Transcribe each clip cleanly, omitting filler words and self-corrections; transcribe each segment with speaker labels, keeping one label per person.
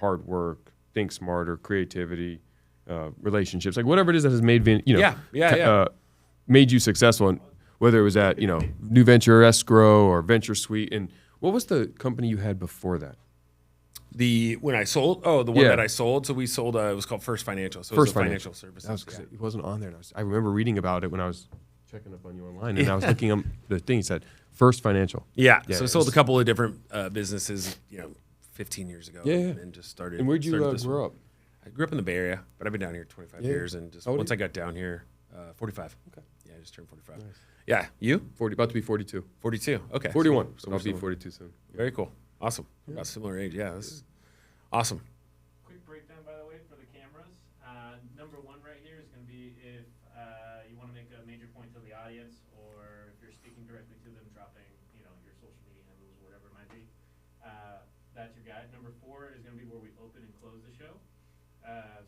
Speaker 1: hard work, think smarter, creativity, relationships, like whatever it is that has made made you successful. And whether it was at New Venture Escrow or Venture Suite. And what was the company you had before that?
Speaker 2: When I sold, the one that I sold. So we sold, it was called First Financial. So First Financial Services.
Speaker 1: It wasn't on there. I remember reading about it when I was checking up on you online, and I was looking up the thing. He said First Financial.
Speaker 2: Yeah. So we sold a couple of different businesses, 15 years ago. And just started.
Speaker 1: And where'd you grow up?
Speaker 2: I grew up in the Bay Area, but I've been down here 25 years. And just once I got down here, 45.
Speaker 1: Okay.
Speaker 2: Yeah, I just turned 45. Nice. Yeah. You?
Speaker 1: 40, about to be 42.
Speaker 2: 42. Okay.
Speaker 1: 41. So I'll be 42 soon.
Speaker 2: Very cool. Awesome. About similar age. Yeah. This is awesome.
Speaker 3: Quick breakdown, by the way, for the cameras. Number one right here is going to be if you want to make a major point to the audience, or if you're speaking directly to them, dropping your social media handles or whatever it might be. That's your guide. Number 4 is going to be where we open and close the show.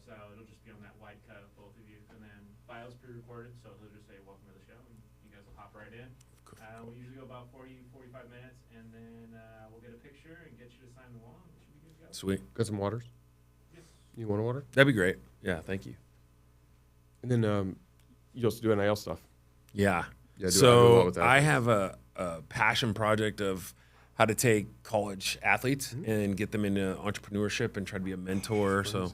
Speaker 3: So it'll just be on that wide cut of both of you, and then files pre-recorded, so he'll just say welcome to the show, and you guys will hop right in. We usually go about 45 minutes, and then we'll get a picture and get you to sign the wall, and we should be good to go.
Speaker 2: Sweet.
Speaker 1: Got some waters?
Speaker 3: Yes.
Speaker 1: You want a water?
Speaker 2: That'd be great. Yeah, thank you.
Speaker 1: And then you also do NIL stuff.
Speaker 2: Yeah.
Speaker 1: I do a lot
Speaker 2: So
Speaker 1: with that.
Speaker 2: I have a passion project of how to take college athletes and get them into entrepreneurship and try to be a mentor. So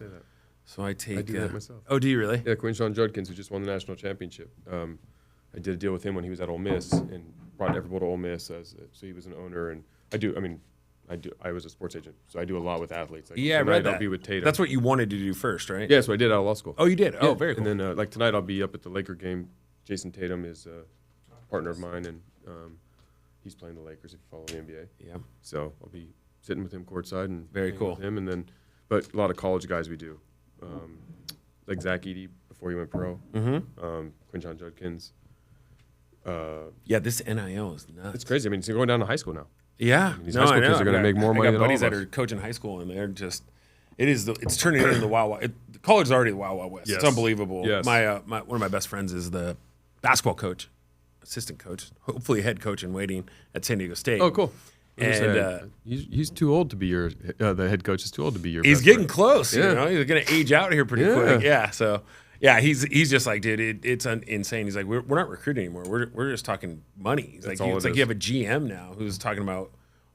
Speaker 2: I take.
Speaker 1: I do that myself.
Speaker 2: Oh, do you really?
Speaker 1: Yeah, Quinshon Judkins, who just won the national championship. I did a deal with him when he was at Ole Miss and brought Everbull to Ole Miss. So he was an owner, and I was a sports agent, so I do a lot with athletes. Like
Speaker 2: Yeah, I read that.
Speaker 1: I'll be with Tatum.
Speaker 2: That's what you wanted to do first, right?
Speaker 1: Yeah, so I did out of law school.
Speaker 2: Oh, you did?
Speaker 1: Yeah.
Speaker 2: Oh, very cool.
Speaker 1: And then, like tonight, I'll be up at the Laker game. Jason Tatum is a partner of mine, and he's playing the Lakers if you follow the NBA.
Speaker 2: Yeah.
Speaker 1: So I'll be sitting with him courtside and
Speaker 2: Very
Speaker 1: hanging
Speaker 2: cool.
Speaker 1: with him, and then, but a lot of college guys we do, like Zach Edey before he went pro. Quinshon Judkins.
Speaker 2: Yeah, this NIL is nuts.
Speaker 1: It's crazy. I mean, he's going down to high school now.
Speaker 2: Yeah,
Speaker 1: These high school kids are going to make more money
Speaker 2: I
Speaker 1: than
Speaker 2: got
Speaker 1: all
Speaker 2: buddies
Speaker 1: of
Speaker 2: that
Speaker 1: us.
Speaker 2: are coaching high school, and they're just. It's turning into the wild. The college is already the wild west.
Speaker 1: Yes.
Speaker 2: It's unbelievable.
Speaker 1: Yes.
Speaker 2: My one of my best friends is the basketball coach, assistant coach, hopefully head coach in waiting at San Diego State.
Speaker 1: Oh, cool.
Speaker 2: And
Speaker 1: he's too old to be your the head coach is too old to be your.
Speaker 2: he's
Speaker 1: best
Speaker 2: getting
Speaker 1: friend.
Speaker 2: close.
Speaker 1: Yeah.
Speaker 2: He's gonna age out here pretty quick. Yeah. So yeah, he's just like, dude, it's insane. He's like, we're not recruiting anymore. We're just talking money. He's
Speaker 1: That's
Speaker 2: like,
Speaker 1: all
Speaker 2: it's
Speaker 1: it
Speaker 2: like
Speaker 1: is.
Speaker 2: you have a GM now who's talking about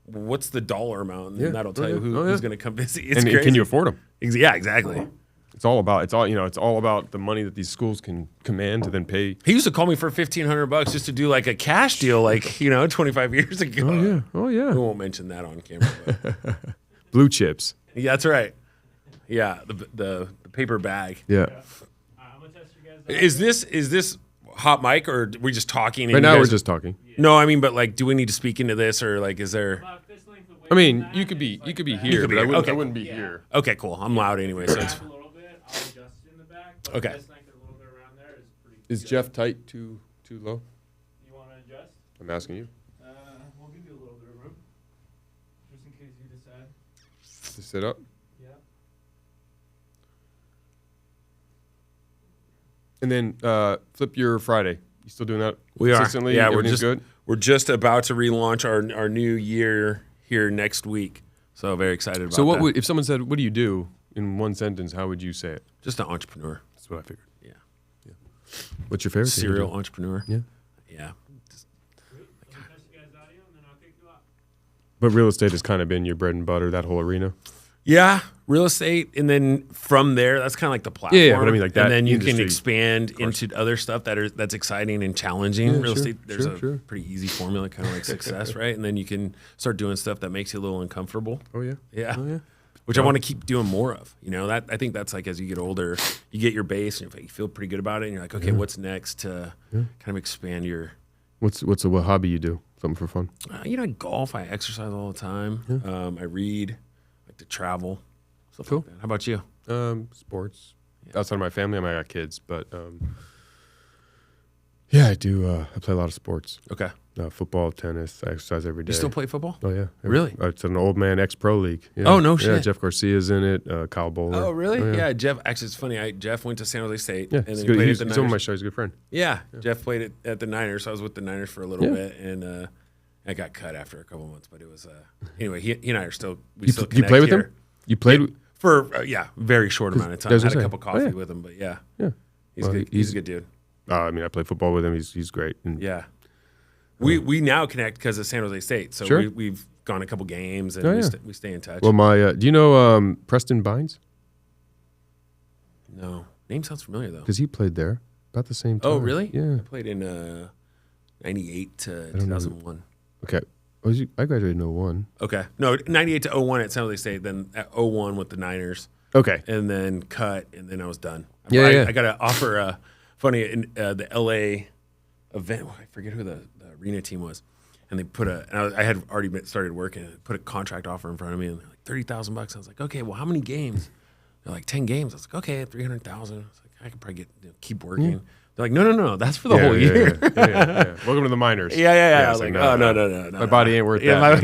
Speaker 2: what's the dollar amount, and
Speaker 1: Yeah.
Speaker 2: that'll tell
Speaker 1: Oh,
Speaker 2: you
Speaker 1: yeah.
Speaker 2: who's gonna come visit. It's
Speaker 1: And
Speaker 2: crazy.
Speaker 1: can you afford them?
Speaker 2: Yeah, exactly.
Speaker 1: It's all about the money that these schools can command to then pay.
Speaker 2: He used to call me for $1,500 just to do like a cash deal, like 25 years ago.
Speaker 1: Oh
Speaker 2: We
Speaker 1: yeah.
Speaker 2: won't mention that on camera. But.
Speaker 1: Blue chips.
Speaker 2: Yeah, that's right. Yeah, the paper bag.
Speaker 1: Yeah.
Speaker 3: I'm going to test you guys out.
Speaker 2: Is this hot mic, or are we just talking? And
Speaker 1: Right
Speaker 2: you
Speaker 1: now
Speaker 2: guys-
Speaker 1: we're just talking.
Speaker 2: No, I mean, but like, do we need to speak into this, or like, is there?
Speaker 3: About fist length away
Speaker 1: I mean,
Speaker 3: from that,
Speaker 1: you could be
Speaker 3: it's like that.
Speaker 1: here,
Speaker 2: could be
Speaker 1: but
Speaker 2: here. Okay.
Speaker 1: I wouldn't be
Speaker 3: Yeah.
Speaker 1: here.
Speaker 2: Okay, cool. I'm loud anyway, so it's
Speaker 3: Back a little bit. I'll adjust in the back. But
Speaker 2: Okay.
Speaker 3: fist length a little bit around there is pretty
Speaker 1: Is
Speaker 3: good.
Speaker 1: Jeff tight too low?
Speaker 3: You want to adjust?
Speaker 1: I'm asking you.
Speaker 3: We'll give you a little bit of room, just in case you decide.
Speaker 1: To sit up.
Speaker 3: Yeah.
Speaker 1: And then flip your Friday. You still doing that
Speaker 2: we are.
Speaker 1: consistently?
Speaker 2: Yeah,
Speaker 1: Everything's good.
Speaker 2: We're just about to relaunch our new year here next week. So very excited about
Speaker 1: So what
Speaker 2: that.
Speaker 1: would if someone said, "What do you do?" in one sentence? How would you say it?
Speaker 2: Just an entrepreneur.
Speaker 1: That's what I figured.
Speaker 2: Yeah.
Speaker 1: What's your favorite thing to
Speaker 2: Serial
Speaker 1: do?
Speaker 2: entrepreneur.
Speaker 1: Yeah.
Speaker 2: Yeah.
Speaker 3: Great. Let me test you guys' audio, and then I'll kick you off.
Speaker 1: But real estate has kind of been your bread and butter, that whole arena.
Speaker 2: Yeah, real estate, and then from there, that's kind of like the platform.
Speaker 1: Yeah, but I mean, like that
Speaker 2: and then you can
Speaker 1: industry,
Speaker 2: expand into other stuff that's exciting and challenging.
Speaker 1: Yeah,
Speaker 2: real
Speaker 1: sure,
Speaker 2: estate, there's
Speaker 1: sure.
Speaker 2: a pretty easy formula, kind of like success, right? And then you can start doing stuff that makes you a little uncomfortable.
Speaker 1: Oh yeah.
Speaker 2: Yeah.
Speaker 1: Oh yeah.
Speaker 2: Which I want to keep doing more of. That I think that's like as you get older, you get your base and you feel pretty good about it, and you're like, okay, what's next to kind of expand your.
Speaker 1: What's what hobby you do? Something for fun.
Speaker 2: I golf. I exercise all the time. I read. I like to travel. Stuff
Speaker 1: Cool.
Speaker 2: like that. How about you?
Speaker 1: Sports. Outside of my family, I got kids, but yeah, I do. I play a lot of sports.
Speaker 2: Okay.
Speaker 1: Football, tennis. I exercise every day.
Speaker 2: You still play football?
Speaker 1: Oh yeah.
Speaker 2: Really?
Speaker 1: It's an old man ex-pro league. Yeah.
Speaker 2: Oh, no
Speaker 1: Yeah,
Speaker 2: shit.
Speaker 1: Jeff Garcia's in it. Kyle Bowler.
Speaker 2: Oh, really?
Speaker 1: Oh,
Speaker 2: yeah. Jeff. Actually, it's funny. Jeff went to San Jose State.
Speaker 1: Yeah,
Speaker 2: And
Speaker 1: he's
Speaker 2: then
Speaker 1: good.
Speaker 2: he played
Speaker 1: He's
Speaker 2: at the
Speaker 1: on my
Speaker 2: Niners.
Speaker 1: show. He's a good friend.
Speaker 2: Yeah. Jeff played at the Niners. So I was with the Niners for a little
Speaker 1: Yeah.
Speaker 2: bit, and I got cut after a couple months. But it was anyway. He and I are still. We
Speaker 1: You
Speaker 2: still
Speaker 1: play with
Speaker 2: connect
Speaker 1: him?
Speaker 2: here.
Speaker 1: You played?
Speaker 2: For very short amount of time. I had a cup of coffee with him, but yeah. He's good. He's a good dude.
Speaker 1: I mean, I play football with him. He's great. And,
Speaker 2: we now connect because of San Jose State. So we've gone a couple games and we stay in touch.
Speaker 1: Well, do you know Preston Bynes?
Speaker 2: No, name sounds familiar though.
Speaker 1: Because he played there about the same time.
Speaker 2: Oh, really?
Speaker 1: Yeah.
Speaker 2: I played in 98 to 2001.
Speaker 1: Okay. I graduated in 01.
Speaker 2: Okay. No, 98 to 01 at San Jose State, then at 01 with the Niners.
Speaker 1: Okay.
Speaker 2: And then cut, and then I was done.
Speaker 1: I
Speaker 2: got an offer, funny, in the LA event. I forget who the arena team was. And they put I had already started working, and put a contract offer in front of me, and like $30,000. I was like, okay, well, how many games? They're like 10 games. I was like, okay, 300,000. I was like, I could probably keep working.
Speaker 1: Mm.
Speaker 2: They're like, no, that's for the whole year.
Speaker 1: Yeah. Welcome to the minors.
Speaker 2: Yeah. I was like, no.
Speaker 1: My body ain't worth that.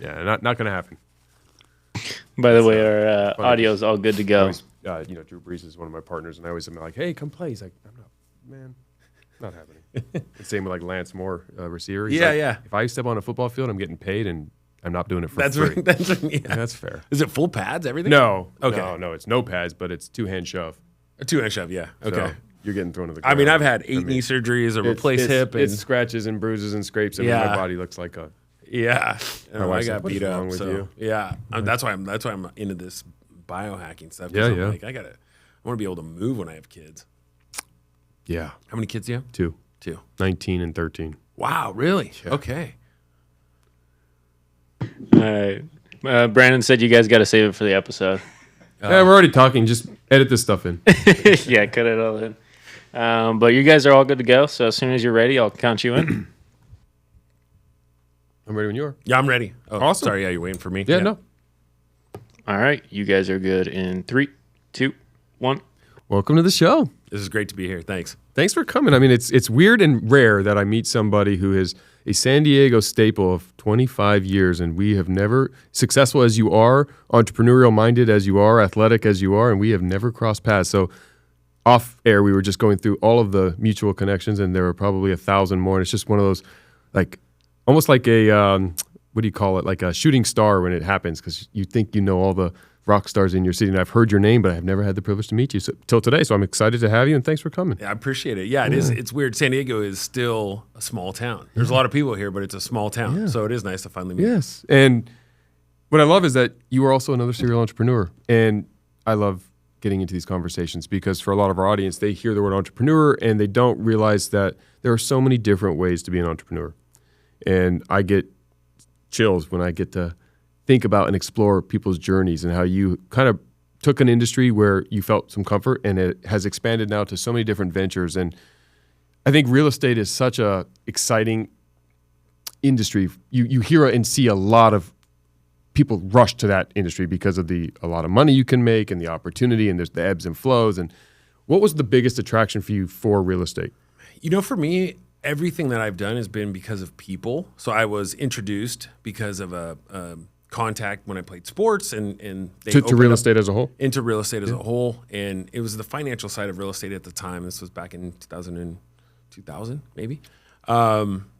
Speaker 2: No.
Speaker 1: Not gonna happen.
Speaker 4: By the way, our audio is all good to go.
Speaker 1: Always, Drew Brees is one of my partners, and I always am like, hey, come play. He's like, not happening. Same with like Lance Moore, receiver. He's like, if I step on a football field, I'm getting paid, and I'm not doing it for free. That's fair.
Speaker 2: Is it full pads, everything?
Speaker 1: No.
Speaker 2: Okay.
Speaker 1: No, it's no pads, but it's two-hand shove.
Speaker 2: A two-hand shove, yeah. Okay.
Speaker 1: So you're getting thrown to the ground.
Speaker 2: I mean, I've had 8 knee surgeries, a replaced hip.
Speaker 1: It's scratches and bruises and scrapes, and my body looks like a...
Speaker 2: Yeah.
Speaker 1: I
Speaker 2: got beat up.
Speaker 1: With you?
Speaker 2: Yeah. That's why I'm into this biohacking stuff.
Speaker 1: Yeah.
Speaker 2: I'm like, I want to be able to move when I have kids.
Speaker 1: Yeah.
Speaker 2: How many kids do you have?
Speaker 1: 2. 19 and 13.
Speaker 2: Wow, really?
Speaker 1: Yeah.
Speaker 2: Okay.
Speaker 4: All right. Brandon said you guys got to save it for the episode.
Speaker 1: Yeah, we're already talking. Just edit this stuff in.
Speaker 4: Yeah, cut it all in. But you guys are all good to go. So as soon as you're ready, I'll count you in.
Speaker 1: I'm ready when you are.
Speaker 2: Yeah, I'm ready. Oh,
Speaker 1: awesome.
Speaker 2: Sorry, you're waiting for me.
Speaker 1: Yeah, no.
Speaker 4: All right. You guys are good in 3, 2, 1.
Speaker 1: Welcome to the show.
Speaker 2: This is great to be here. Thanks.
Speaker 1: Thanks for coming. I mean, it's weird and rare that I meet somebody who is a San Diego staple of 25 years, and we have never, successful as you are, entrepreneurial minded as you are, athletic as you are, and we have never crossed paths. So off air, we were just going through all of the mutual connections, and there were probably 1,000 more. And it's just one of those, like, almost like a, what do you call it? Like a shooting star when it happens, because you think you know all the rock stars in your city, and I've heard your name, but I've never had the privilege to meet you till today. So I'm excited to have you, and thanks for coming.
Speaker 2: Yeah, I appreciate it. Yeah, it is. It's weird. San Diego is still a small town. There's a lot of people here, but it's a small town. Yeah. So it is nice to finally meet.
Speaker 1: Yes, and what I love is that you are also another serial entrepreneur, and I love getting into these conversations because for a lot of our audience, they hear the word entrepreneur and they don't realize that there are so many different ways to be an entrepreneur, and I get chills when I get to think about and explore people's journeys and how you kind of took an industry where you felt some comfort and it has expanded now to so many different ventures. And I think real estate is such a exciting industry. You hear and see a lot of people rush to that industry because of a lot of money you can make and the opportunity, and there's the ebbs and flows. And what was the biggest attraction for you for real estate?
Speaker 2: For me, everything that I've done has been because of people. So I was introduced because of a contact when I played sports, and they
Speaker 1: to real estate as a whole?
Speaker 2: Into real estate as a whole. And it was the financial side of real estate at the time. This was back in 2000 maybe.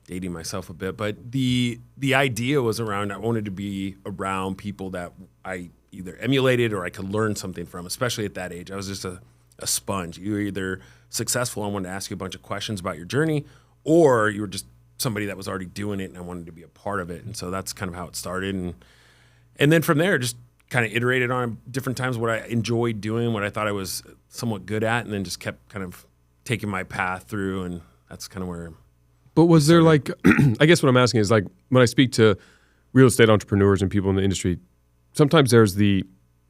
Speaker 2: Dating myself a bit. But the idea was around, I wanted to be around people that I either emulated or I could learn something from, especially at that age. I was just a sponge. You were either successful and wanted to ask you a bunch of questions about your journey, or you were just somebody that was already doing it and I wanted to be a part of it. And so that's kind of how it started. And then from there, just kind of iterated on different times what I enjoyed doing, what I thought I was somewhat good at, and then just kept kind of taking my path through. And that's kind of where.
Speaker 1: But was there like, I guess what I'm asking is like, when I speak to real estate entrepreneurs and people in the industry, sometimes there's the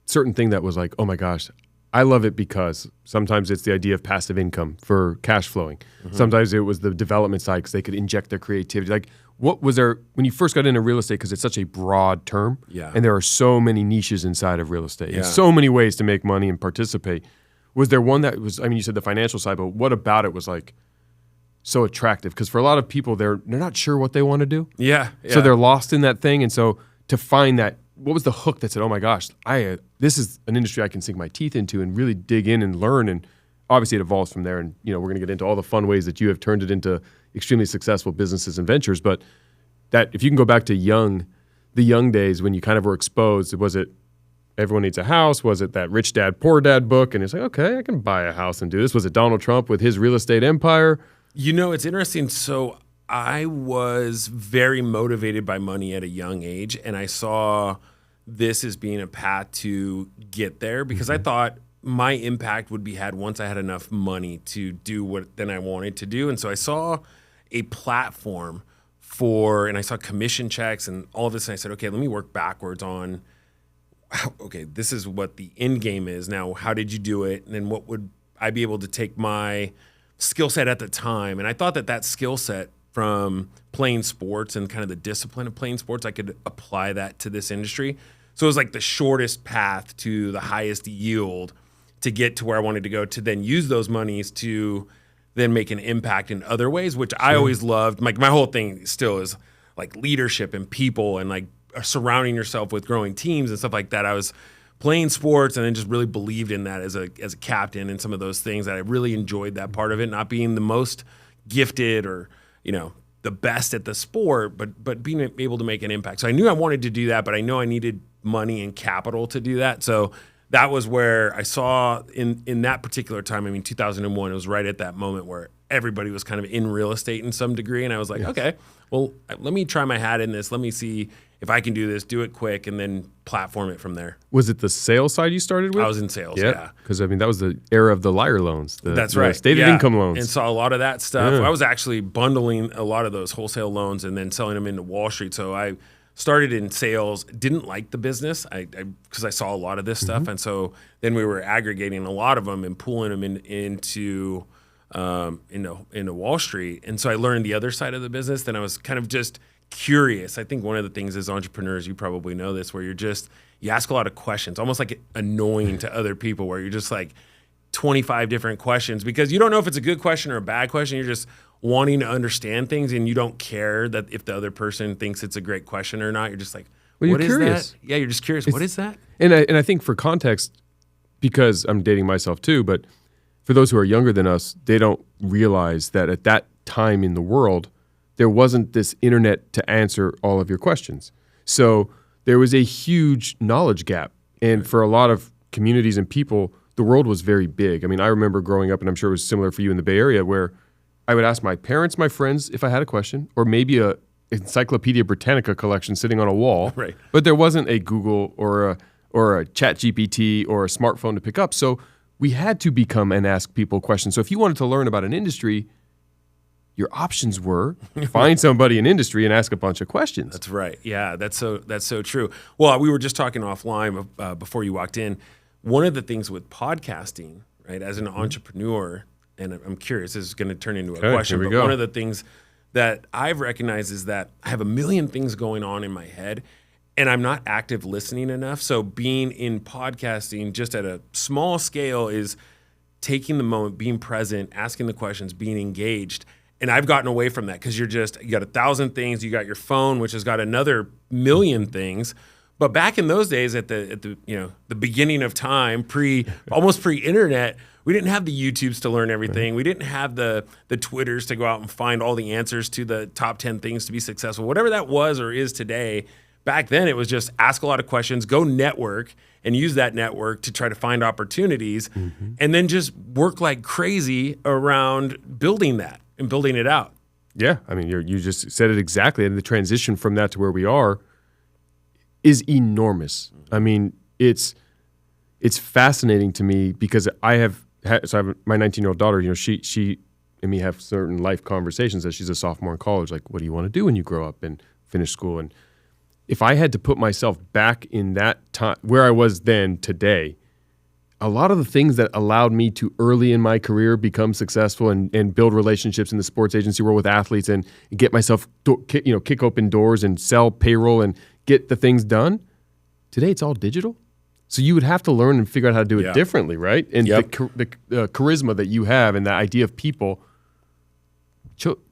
Speaker 1: certain thing that was like, oh my gosh, I love it because sometimes it's the idea of passive income for cash flowing. Mm-hmm. Sometimes it was the development side because they could inject their creativity. Like, what was there when you first got into real estate? Because it's such a broad term, and there are so many niches inside of real estate, and so many ways to make money and participate. Was there one that was? I mean, you said the financial side, but what about it was like so attractive? Because for a lot of people, they're not sure what they want to do.
Speaker 2: Yeah.
Speaker 1: So they're lost in that thing, and so to find that. What was the hook that said, oh my gosh, this is an industry I can sink my teeth into and really dig in and learn? And obviously it evolves from there. And, we're going to get into all the fun ways that you have turned it into extremely successful businesses and ventures. But that if you can go back to the young days when you kind of were exposed, was it Everyone Needs a House? Was it that Rich Dad, Poor Dad book? And it's like, okay, I can buy a house and do this. Was it Donald Trump with his real estate empire?
Speaker 2: It's interesting. So I was very motivated by money at a young age, and I saw this as being a path to get there because I thought my impact would be had once I had enough money to do what then I wanted to do. And so I saw a platform and I saw commission checks and all this, and I said, okay, let me work backwards on, okay, this is what the end game is. Now, how did you do it? And then what would I be able to take my skill set at the time? And I thought that skill set from playing sports and kind of the discipline of playing sports, I could apply that to this industry. So it was like the shortest path to the highest yield to get to where I wanted to go, to then use those monies to then make an impact in other ways, which I always loved. Like my whole thing still is like leadership and people and like surrounding yourself with growing teams and stuff like that. I was playing sports and then just really believed in that as a captain and some of those things that I really enjoyed that part of it, not being the most gifted or, the best at the sport, but being able to make an impact. So I knew I wanted to do that, but I know I needed money and capital to do that. So that was where I saw in that particular time, 2001, it was right at that moment where everybody was kind of in real estate in some degree. And I was like, okay, well, let me try my hat in this. Let me see if I can do this, do it quick, and then platform it from there.
Speaker 1: Was it the sales side you started with?
Speaker 2: I was in sales, yeah.
Speaker 1: Because, that was the era of the liar loans.
Speaker 2: That's right.
Speaker 1: Stated income loans.
Speaker 2: And saw a lot of that stuff. Yeah. I was actually bundling a lot of those wholesale loans and then selling them into Wall Street. So I started in sales, didn't like the business because I saw a lot of this stuff. And so then we were aggregating a lot of them and pulling them into Wall Street. And so I learned the other side of the business. Then I was kind of just curious. I think one of the things as entrepreneurs, you probably know this, where you ask a lot of questions, almost like annoying to other people, where you're just like 25 different questions because you don't know if it's a good question or a bad question. You're just wanting to understand things and you don't care that if the other person thinks it's a great question or not. You're just like, what is that? Yeah, you're just curious. What is that?
Speaker 1: And I think for context, because I'm dating myself too, but for those who are younger than us, they don't realize that at that time in the world, there wasn't this internet to answer all of your questions. So there was a huge knowledge gap. And for a lot of communities and people, the world was very big. I remember growing up, and I'm sure it was similar for you in the Bay Area, where I would ask my parents, my friends, if I had a question, or maybe a Encyclopedia Britannica collection sitting on a wall.
Speaker 2: Right.
Speaker 1: But there wasn't a Google or a ChatGPT or a smartphone to pick up. So we had to become and ask people questions. So if you wanted to learn about an industry, your options were find somebody in industry and ask a bunch of questions.
Speaker 2: That's right. Yeah, that's so true. Well, we were just talking offline before you walked in. One of the things with podcasting, right, as an entrepreneur, and I'm curious, this is going to turn into a question, but one of the things that I've recognized is that I have a million things going on in my head, and I'm not active listening enough. So being in podcasting just at a small scale is taking the moment, being present, asking the questions, being engaged. And I've gotten away from that because you got 1,000 things. You got your phone, which has got another million things. But back in those days, at the beginning of time, almost pre-internet, we didn't have the YouTubes to learn everything. We didn't have the Twitters to go out and find all the answers to the top 10 things to be successful. Whatever that was or is today, back then it was just ask a lot of questions, go network, and use that network to try to find opportunities, and then just work like crazy around building that and building it out.
Speaker 1: Yeah, you just said it exactly, and the transition from that to where we are is enormous. It's fascinating to me because I have my 19-year-old daughter. She and me have certain life conversations as she's a sophomore in college. Like, what do you want to do when you grow up and finish school? And if I had to put myself back in that time where I was then today, a lot of the things that allowed me to early in my career become successful and build relationships in the sports agency world with athletes and get myself kick open doors and sell payroll and get the things done. Today it's all digital. So you would have to learn and figure out how to do it differently, right? And the charisma that you have and the idea of people.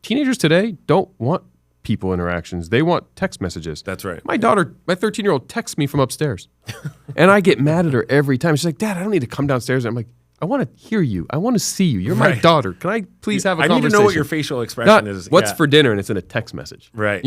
Speaker 1: Teenagers today don't want people interactions. They want text messages.
Speaker 2: That's right.
Speaker 1: My daughter, my 13-year-old texts me from upstairs. And I get mad at her every time. She's like, Dad, I don't need to come downstairs. And I'm like, I want to hear you. I want to see you. You're my daughter. Can I please have a conversation?
Speaker 2: I need to know what your facial expression is.
Speaker 1: What's for dinner? And it's in a text message.
Speaker 2: Right.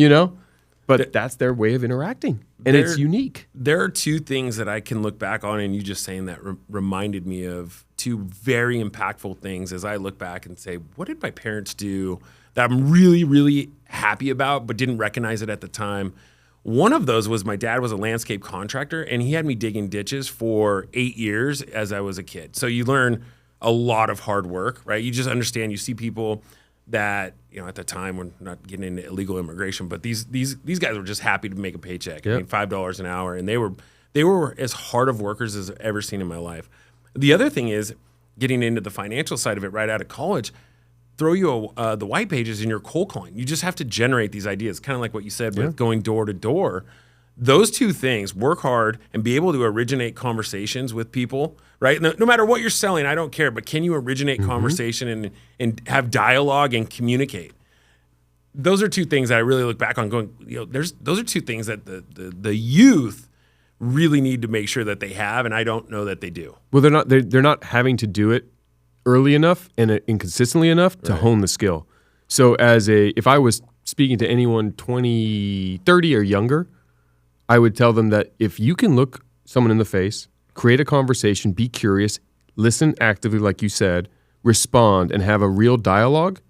Speaker 1: But that's their way of interacting, and it's unique.
Speaker 2: There are two things that I can look back on, and you just saying that reminded me of two very impactful things as I look back and say, what did my parents do that I'm really, really happy about, but didn't recognize it at the time? One of those was my dad was a landscape contractor, and he had me digging ditches for 8 years as I was a kid. So you learn a lot of hard work, right? You just understand, you see people that, at the time, we're not getting into illegal immigration, but these guys were just happy to make a paycheck. Yep. I mean, $5 an hour, and they were as hard of workers as I've ever seen in my life. The other thing is getting into the financial side of it right out of college. Throw you the white pages in your cold calling. You just have to generate these ideas, kind of like what you said with going door to door. Those two things, work hard and be able to originate conversations with people, right? No matter what you're selling, I don't care, but can you originate conversation and have dialogue and communicate? Those are two things that I really look back on going, those are two things that the youth really need to make sure that they have, and I don't know that they do.
Speaker 1: Well, they're not having to do it early enough and consistently enough to hone the skill. So if I was speaking to anyone 20, 30 or younger, I would tell them that if you can look someone in the face, create a conversation, be curious, listen actively like you said, respond, and have a real dialogue,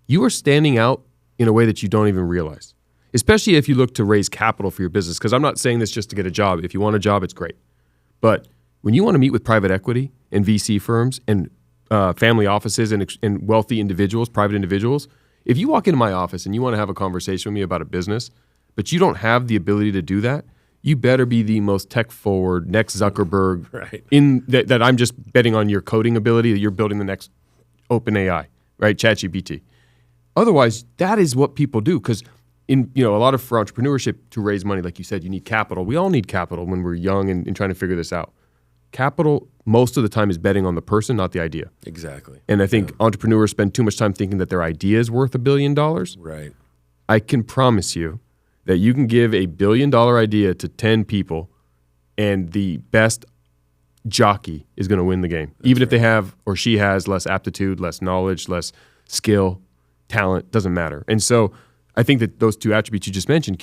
Speaker 1: you are standing out in a way that you don't even realize, especially if you look to raise capital for your business. Because I'm not saying this just to get a job. If you want a job, it's great. But when you want to meet with private equity and VC firms and family offices and wealthy individuals, private individuals, if you walk into my office and you want to have a conversation with me about a business, but you don't have the ability to do that, you better be the most tech-forward, next Zuckerberg, right? That I'm just betting on your coding ability, that you're building the next OpenAI, right? ChatGPT. Otherwise, that is what people do, because a lot of for entrepreneurship, to raise money, like you said, you need capital. We all need capital when we're young and trying to figure this out. Capital, most of the time, is betting on the person, not the idea.
Speaker 2: Exactly.
Speaker 1: And I think entrepreneurs spend too much time thinking that their idea is worth $1 billion.
Speaker 2: Right.
Speaker 1: I can promise you that you can give a $1 billion idea to 10 people, and the best jockey is going to win the game. That's even if they have or she has less aptitude, less knowledge, less skill, talent, doesn't matter. And so I think that those two attributes you just mentioned,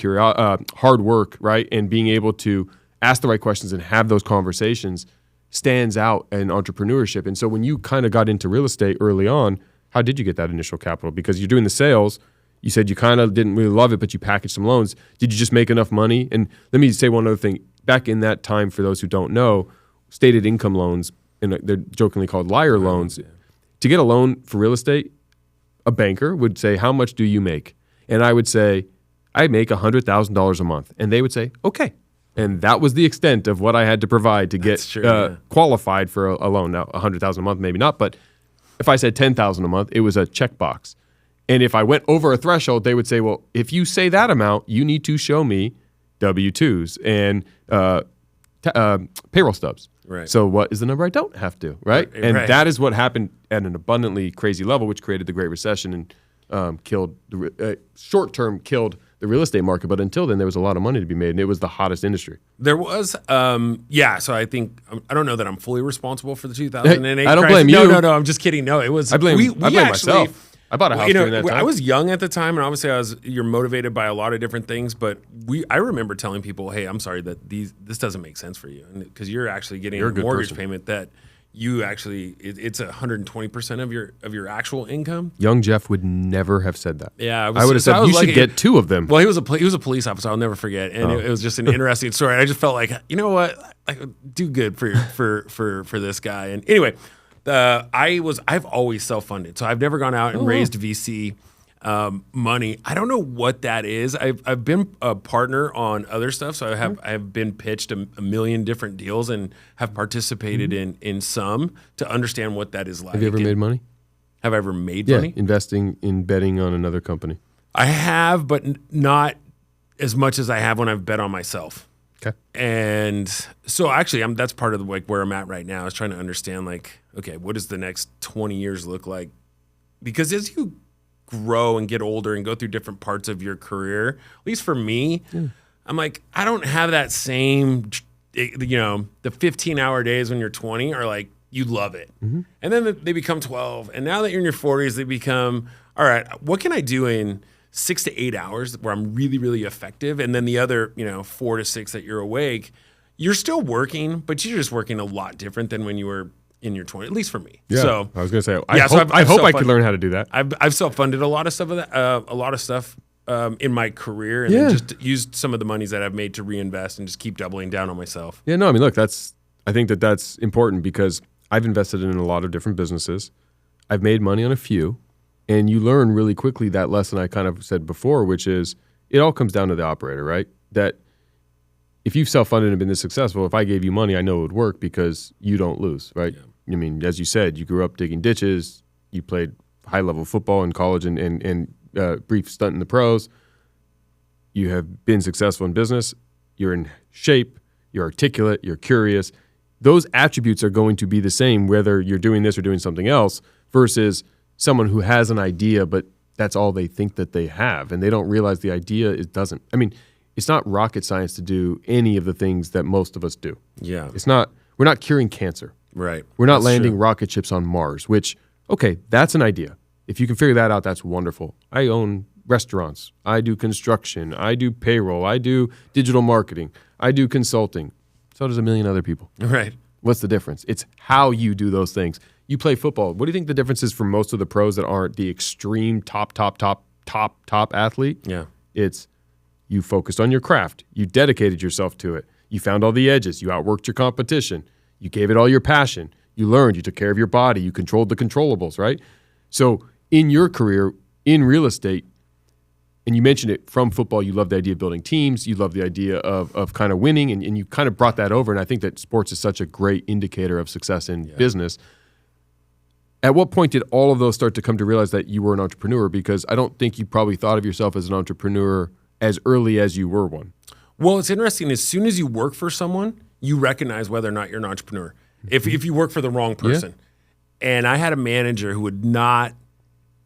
Speaker 1: hard work, right, and being able to ask the right questions and have those conversations stands out in entrepreneurship. And so when you kind of got into real estate early on, how did you get that initial capital? Because you're doing the sales. You said you kind of didn't really love it, but you packaged some loans. Did you just make enough money? And let me say one other thing. Back in that time, for those who don't know, stated income loans, and they're jokingly called liar loans. Yeah. To get a loan for real estate, a banker would say, how much do you make? And I would say, I make $100,000 a month. And they would say, okay. And that was the extent of what I had to provide to get qualified for a loan. Now, $100,000 a month, maybe not, but if I said $10,000 a month, it was a checkbox. And if I went over a threshold, they would say, well, if you say that amount, you need to show me W-2s and payroll stubs.
Speaker 2: Right.
Speaker 1: So what is the number I don't have to, right? And that is what happened at an abundantly crazy level, which created the Great Recession and killed short-term killed the real estate market. But until then, there was a lot of money to be made, and it was the hottest industry.
Speaker 2: There was, so I think, I don't know that I'm fully responsible for the 2008
Speaker 1: I don't
Speaker 2: crisis.
Speaker 1: blame you.
Speaker 2: No, I'm just kidding. No, it was.
Speaker 1: I blame myself. I bought a house during that time.
Speaker 2: I was young at the time, and obviously you're motivated by a lot of different things. But I remember telling people, "Hey, I'm sorry that this doesn't make sense for you, because you're actually getting a mortgage payment that you actually it's 120% of your actual income."
Speaker 1: Young Jeff would never have said that.
Speaker 2: Yeah,
Speaker 1: I would have said you should get two of them.
Speaker 2: Well, he was a police officer. I'll never forget, and it was just an interesting story. I just felt like, you know what, I do good for this guy. And anyway. I've always self-funded, so I've never gone out and raised VC money. I don't know what that is. I've been a partner on other stuff, so I've been pitched a million different deals and have participated in some to understand what that is like.
Speaker 1: Have you ever made money?
Speaker 2: Have I ever made money?
Speaker 1: Investing in betting on another company.
Speaker 2: I have, but not as much as I have when I've bet on myself.
Speaker 1: Okay.
Speaker 2: And so actually, that's part of where I'm at right now, is trying to understand, okay, what does the next 20 years look like? Because as you grow and get older and go through different parts of your career, at least for me, I'm like, I don't have that same, the 15-hour days when you're 20 are like, you love it. Mm-hmm. And then they become 12. And now that you're in your 40s, they become, all right, what can I do in 6 to 8 hours where I'm really, really effective. And then the other, 4 to 6 that you're awake, you're still working, but you're just working a lot different than when you were in your 20s, at least for me.
Speaker 1: Yeah,
Speaker 2: so
Speaker 1: I was going to say, I hope I could learn how to do that.
Speaker 2: I've self-funded a lot of stuff in my career, and then just used some of the monies that I've made to reinvest and just keep doubling down on myself.
Speaker 1: Yeah, no, I mean, look, I think that's important because I've invested in a lot of different businesses. I've made money on a few, and you learn really quickly that lesson I kind of said before, which is it all comes down to the operator, right? That if you've self-funded and been this successful, if I gave you money, I know it would work because you don't lose, right? Yeah. I mean, as you said, you grew up digging ditches, you played high-level football in college and brief stunt in the pros. You have been successful in business. You're in shape. You're articulate. You're curious. Those attributes are going to be the same whether you're doing this or doing something else versus someone who has an idea, but that's all they think that they have, and they don't realize the idea doesn't. I mean, it's not rocket science to do any of the things that most of us do.
Speaker 2: Yeah.
Speaker 1: We're not curing cancer.
Speaker 2: Right.
Speaker 1: We're not landing rocket ships on Mars, which, okay, that's an idea. If you can figure that out, that's wonderful. I own restaurants. I do construction. I do payroll. I do digital marketing. I do consulting. So does a million other people.
Speaker 2: Right.
Speaker 1: What's the difference? It's how you do those things. You play football. What do you think the difference is for most of the pros that aren't the extreme top athlete?
Speaker 2: Yeah.
Speaker 1: It's you focused on your craft. You dedicated yourself to it. You found all the edges. You outworked your competition. You gave it all your passion. You learned. You took care of your body. You controlled the controllables, right? So in your career, in real estate, and you mentioned it from football, you love the idea of building teams. You love the idea of kind of winning, and you kind of brought that over. And I think that sports is such a great indicator of success in business. At what point did all of those start to come to realize that you were an entrepreneur? Because I don't think you probably thought of yourself as an entrepreneur as early as you were one.
Speaker 2: Well, it's interesting. As soon as you work for someone, you recognize whether or not you're an entrepreneur. If you work for the wrong person. And I had a manager who would not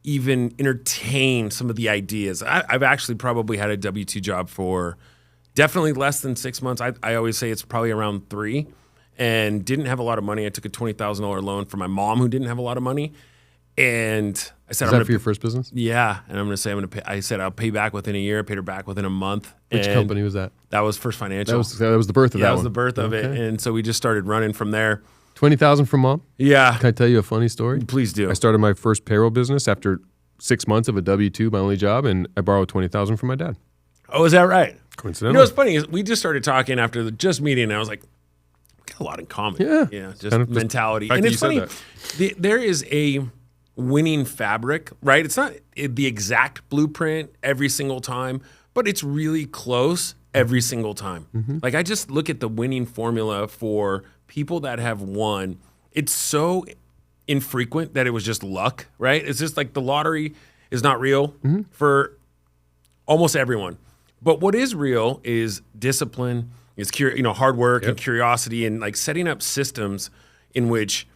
Speaker 2: even entertain some of the ideas. I've actually probably had a W-2 job for definitely less than 6 months. I always say it's probably around 3, and didn't have a lot of money. I took a $20,000 loan from my mom who didn't have a lot of money. And I said,
Speaker 1: Is that for your first business?
Speaker 2: Yeah. And I'm going to say, I said, I'll pay back within a year. I paid her back within a month.
Speaker 1: Which company was that?
Speaker 2: That was First Financial.
Speaker 1: That was the birth of that one.
Speaker 2: That was the birth of it. And so we just started running from there.
Speaker 1: $20,000 from mom?
Speaker 2: Yeah.
Speaker 1: Can I tell you a funny story?
Speaker 2: Please do.
Speaker 1: I started my first payroll business after 6 months of a W-2, my only job, and I borrowed $20,000 from my dad.
Speaker 2: Oh, is that right?
Speaker 1: Coincidentally.
Speaker 2: You know what's funny is we just started talking after just meeting, and I was like, we got a lot in common.
Speaker 1: Yeah.
Speaker 2: Just kind of mentality. And it's funny, there is a winning fabric, right? It's not the exact blueprint every single time, but it's really close every single time. Mm-hmm. Like I just look at the winning formula for people that have won. It's so infrequent that it was just luck, right? It's just like the lottery is not real for almost everyone. But what is real is discipline, is hard work and curiosity, and like setting up systems in which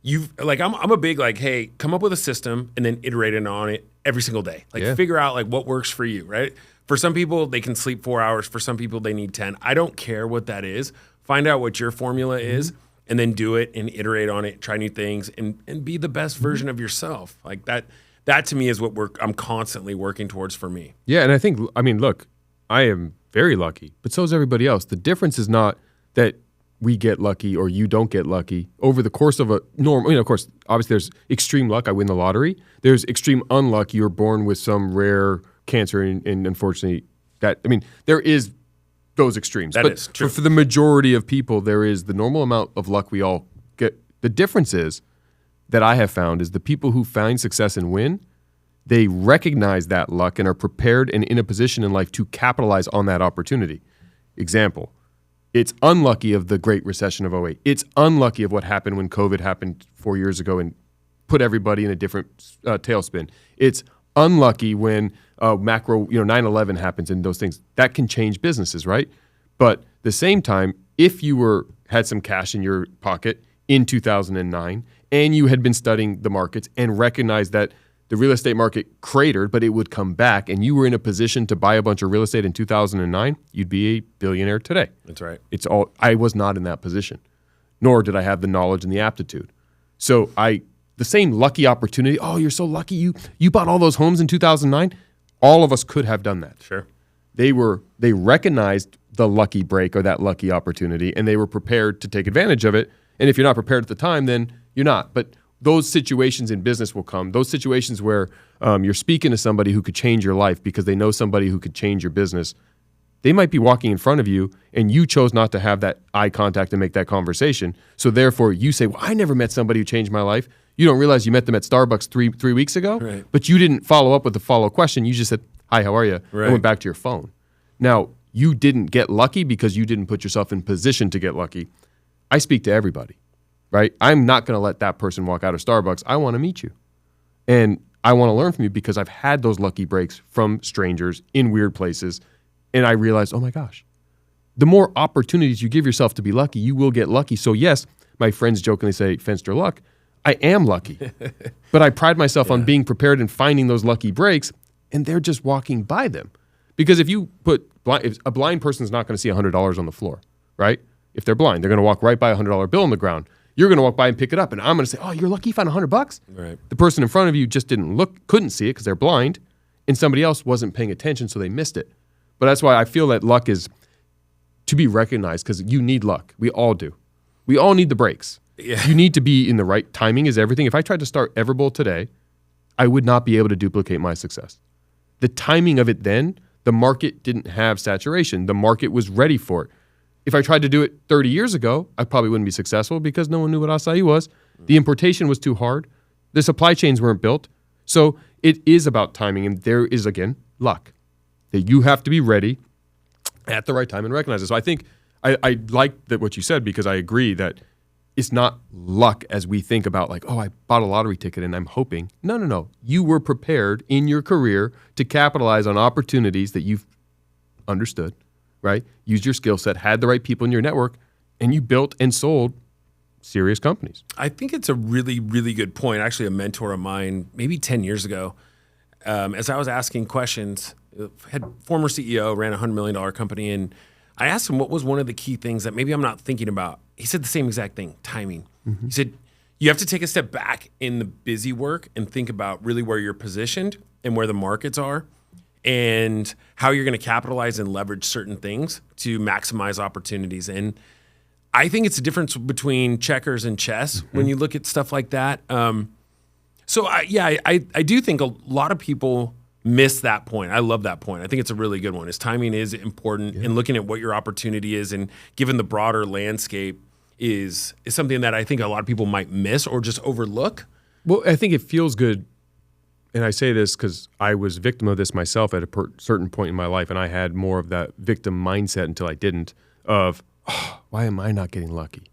Speaker 2: I'm a big hey, come up with a system and then iterate on it every single day. Figure out what works for you, right? For some people, they can sleep 4 hours. For some people, they need 10. I don't care what that is. Find out what your formula is and then do it and iterate on it, try new things, and be the best version of yourself. Like that to me is what I'm constantly working towards for me.
Speaker 1: Yeah, and look, I am very lucky, but so is everybody else. The difference is not that we get lucky or you don't get lucky over the course of a normal, of course, obviously there's extreme luck. I win the lottery. There's extreme unluck. You're born with some rare cancer and unfortunately there is those extremes.
Speaker 2: That is true.
Speaker 1: For the majority of people, there is the normal amount of luck we all get. The difference is that I have found is the people who find success and win, they recognize that luck and are prepared and in a position in life to capitalize on that opportunity. Example, it's unlucky of the Great Recession of 2008. It's unlucky of what happened when COVID happened 4 years ago and put everybody in a different tailspin. It's unlucky when macro, 9/11 happens and those things. That can change businesses, right? But at the same time, if you had some cash in your pocket in 2009 and you had been studying the markets and recognized that the real estate market cratered, but it would come back, and you were in a position to buy a bunch of real estate in 2009, you'd be a billionaire today.
Speaker 2: That's right.
Speaker 1: I was not in that position, nor did I have the knowledge and the aptitude. So the same lucky opportunity, oh, you're so lucky, you bought all those homes in 2009. All of us could have done that.
Speaker 2: Sure.
Speaker 1: They recognized the lucky break or that lucky opportunity, and they were prepared to take advantage of it. And if you're not prepared at the time, then you're not. But those situations in business will come. Those situations where you're speaking to somebody who could change your life because they know somebody who could change your business. They might be walking in front of you, and you chose not to have that eye contact and make that conversation. So therefore, you say, well, I never met somebody who changed my life. You don't realize you met them at Starbucks three weeks ago,
Speaker 2: right.
Speaker 1: But you didn't follow up with a follow question. You just said, hi, how are you?
Speaker 2: Right.
Speaker 1: And went back to your phone. Now, you didn't get lucky because you didn't put yourself in position to get lucky. I speak to everybody, right? I'm not going to let that person walk out of Starbucks. I want to meet you. And I want to learn from you because I've had those lucky breaks from strangers in weird places. And I realized, oh my gosh, the more opportunities you give yourself to be lucky, you will get lucky. So yes, my friends jokingly say, Fenster luck. I am lucky. But I pride myself on being prepared and finding those lucky breaks, and they're just walking by them. Because if you if a blind person's not going to see $100 on the floor, right? If they're blind, they're going to walk right by a $100 bill on the ground. You're going to walk by and pick it up, and I'm going to say, oh, you're lucky you found $100?
Speaker 2: Right.
Speaker 1: The person in front of you just couldn't see it because they're blind, and somebody else wasn't paying attention, so they missed it. But that's why I feel that luck is to be recognized because you need luck. We all do. We all need the breaks.
Speaker 2: Yeah.
Speaker 1: You need to be in the right timing is everything. If I tried to start Everbowl today, I would not be able to duplicate my success. The timing of it then, the market didn't have saturation. The market was ready for it. If I tried to do it 30 years ago, I probably wouldn't be successful because no one knew what acai was. The importation was too hard. The supply chains weren't built. So it is about timing, and there is, again, luck. That you have to be ready at the right time and recognize it. So I think I like that what you said because I agree that it's not luck as we think about like, oh, I bought a lottery ticket and I'm hoping. No. You were prepared in your career to capitalize on opportunities that you've understood, right? Used your skill set, had the right people in your network, and you built and sold serious companies.
Speaker 2: I think it's a really, really good point. Actually, a mentor of mine, maybe 10 years ago, as I was asking questions, had former CEO, ran a $100 million company, and I asked him what was one of the key things that maybe I'm not thinking about. He said the same exact thing, timing. Mm-hmm. He said, you have to take a step back in the busy work and think about really where you're positioned and where the markets are and how you're going to capitalize and leverage certain things to maximize opportunities. And I think it's a difference between checkers and chess when you look at stuff like that. So I do think a lot of people miss that point. I love that point. I think it's a really good one. Timing is important, and looking at what your opportunity is and given the broader landscape is something that I think a lot of people might miss or just overlook.
Speaker 1: Well, I think it feels good, and I say this because I was a victim of this myself at a certain point in my life, and I had more of that victim mindset until I didn't, of, oh, why am I not getting lucky?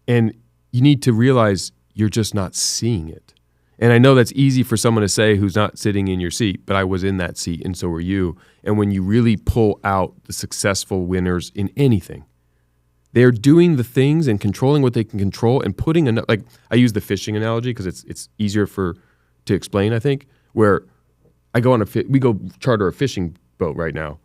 Speaker 1: And you need to realize you're just not seeing it. And I know that's easy for someone to say who's not sitting in your seat, but I was in that seat, and so were you. And when you really pull out the successful winners in anything, they're doing the things and controlling what they can control and putting enough. Like I use the fishing analogy because it's easier to explain. I think where I go we go charter a fishing boat right now,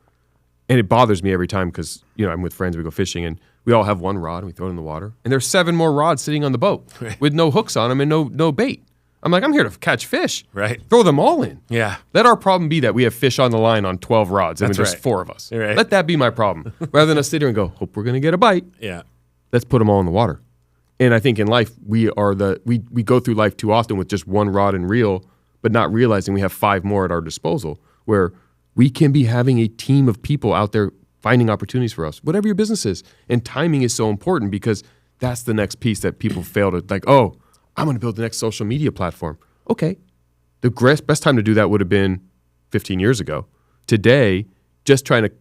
Speaker 1: and it bothers me every time because I'm with friends, we go fishing, and we all have one rod and we throw it in the water, and there's 7 more rods sitting on the boat with no hooks on them and no bait. I'm like, I'm here to catch fish.
Speaker 2: Right.
Speaker 1: Throw them all in.
Speaker 2: Yeah.
Speaker 1: Let our problem be that we have fish on the line on 12 rods and there's 4 of us.
Speaker 2: Right.
Speaker 1: Let that be my problem. Rather than us sit here and go, hope we're going to get a bite.
Speaker 2: Yeah.
Speaker 1: Let's put them all in the water. And I think in life, we go through life too often with just one rod and reel, but not realizing we have 5 more at our disposal where we can be having a team of people out there finding opportunities for us, whatever your business is. And timing is so important because that's the next piece that people fail to like, oh, I'm going to build the next social media platform. Okay. The best time to do that would have been 15 years ago. Today, just trying to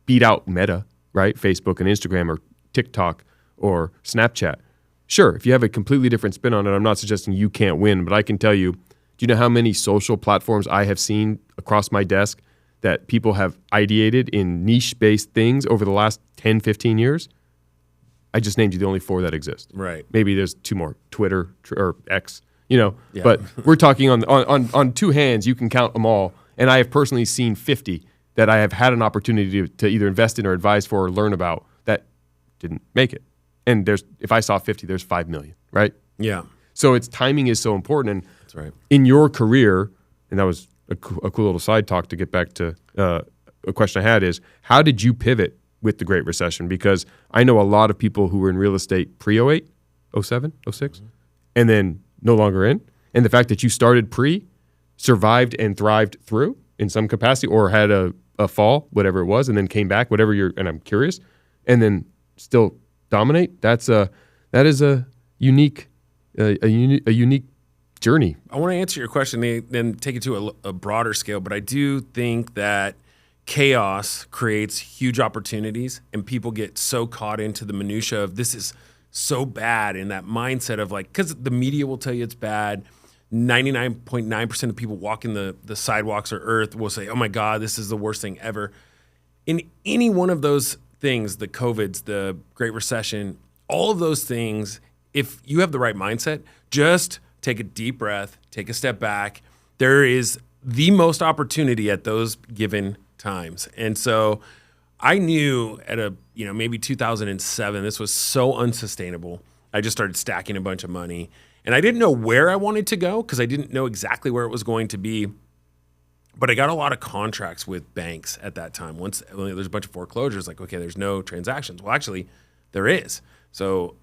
Speaker 1: beat out Meta, right? Facebook and Instagram or TikTok or Snapchat. Sure, if you have a completely different spin on it, I'm not suggesting you can't win, but I can tell you, do you know how many social platforms I have seen across my desk that people have ideated in niche-based things over the last 10, 15 years? I just named you the only 4 that exist.
Speaker 2: Right.
Speaker 1: Maybe there's 2 more, Twitter or X, But we're talking on 2 hands, you can count them all. And I have personally seen 50 that I have had an opportunity to either invest in or advise for or learn about that didn't make it. And if I saw 50, there's 5 million, right?
Speaker 2: Yeah.
Speaker 1: So timing is so important. And
Speaker 2: that's right.
Speaker 1: In your career, and that was a cool little side talk to get back to a question I had is, how did you pivot with the Great Recession? Because I know a lot of people who were in real estate pre-08, 07, 06, and then no longer in. And the fact that you started pre, survived and thrived through in some capacity, or had a fall, whatever it was, and then came back, and I'm curious, and then still dominate. That is a unique journey.
Speaker 2: I want to answer your question, then take it to a broader scale, but I do think that chaos creates huge opportunities, and people get so caught into the minutia of this is so bad, and that mindset of like, because the media will tell you it's bad. 99.9% of people walking the sidewalks or earth will say, oh my God, this is the worst thing ever. In any one of those things, the COVIDs, the Great Recession, all of those things, if you have the right mindset, just take a deep breath, take a step back. There is the most opportunity at those given times. And so I knew at maybe 2007, this was so unsustainable. I just started stacking a bunch of money. And I didn't know where I wanted to go because I didn't know exactly where it was going to be. But I got a lot of contracts with banks at that time. Once there's a bunch of foreclosures, like, okay, there's no transactions. Well, actually, there is. So,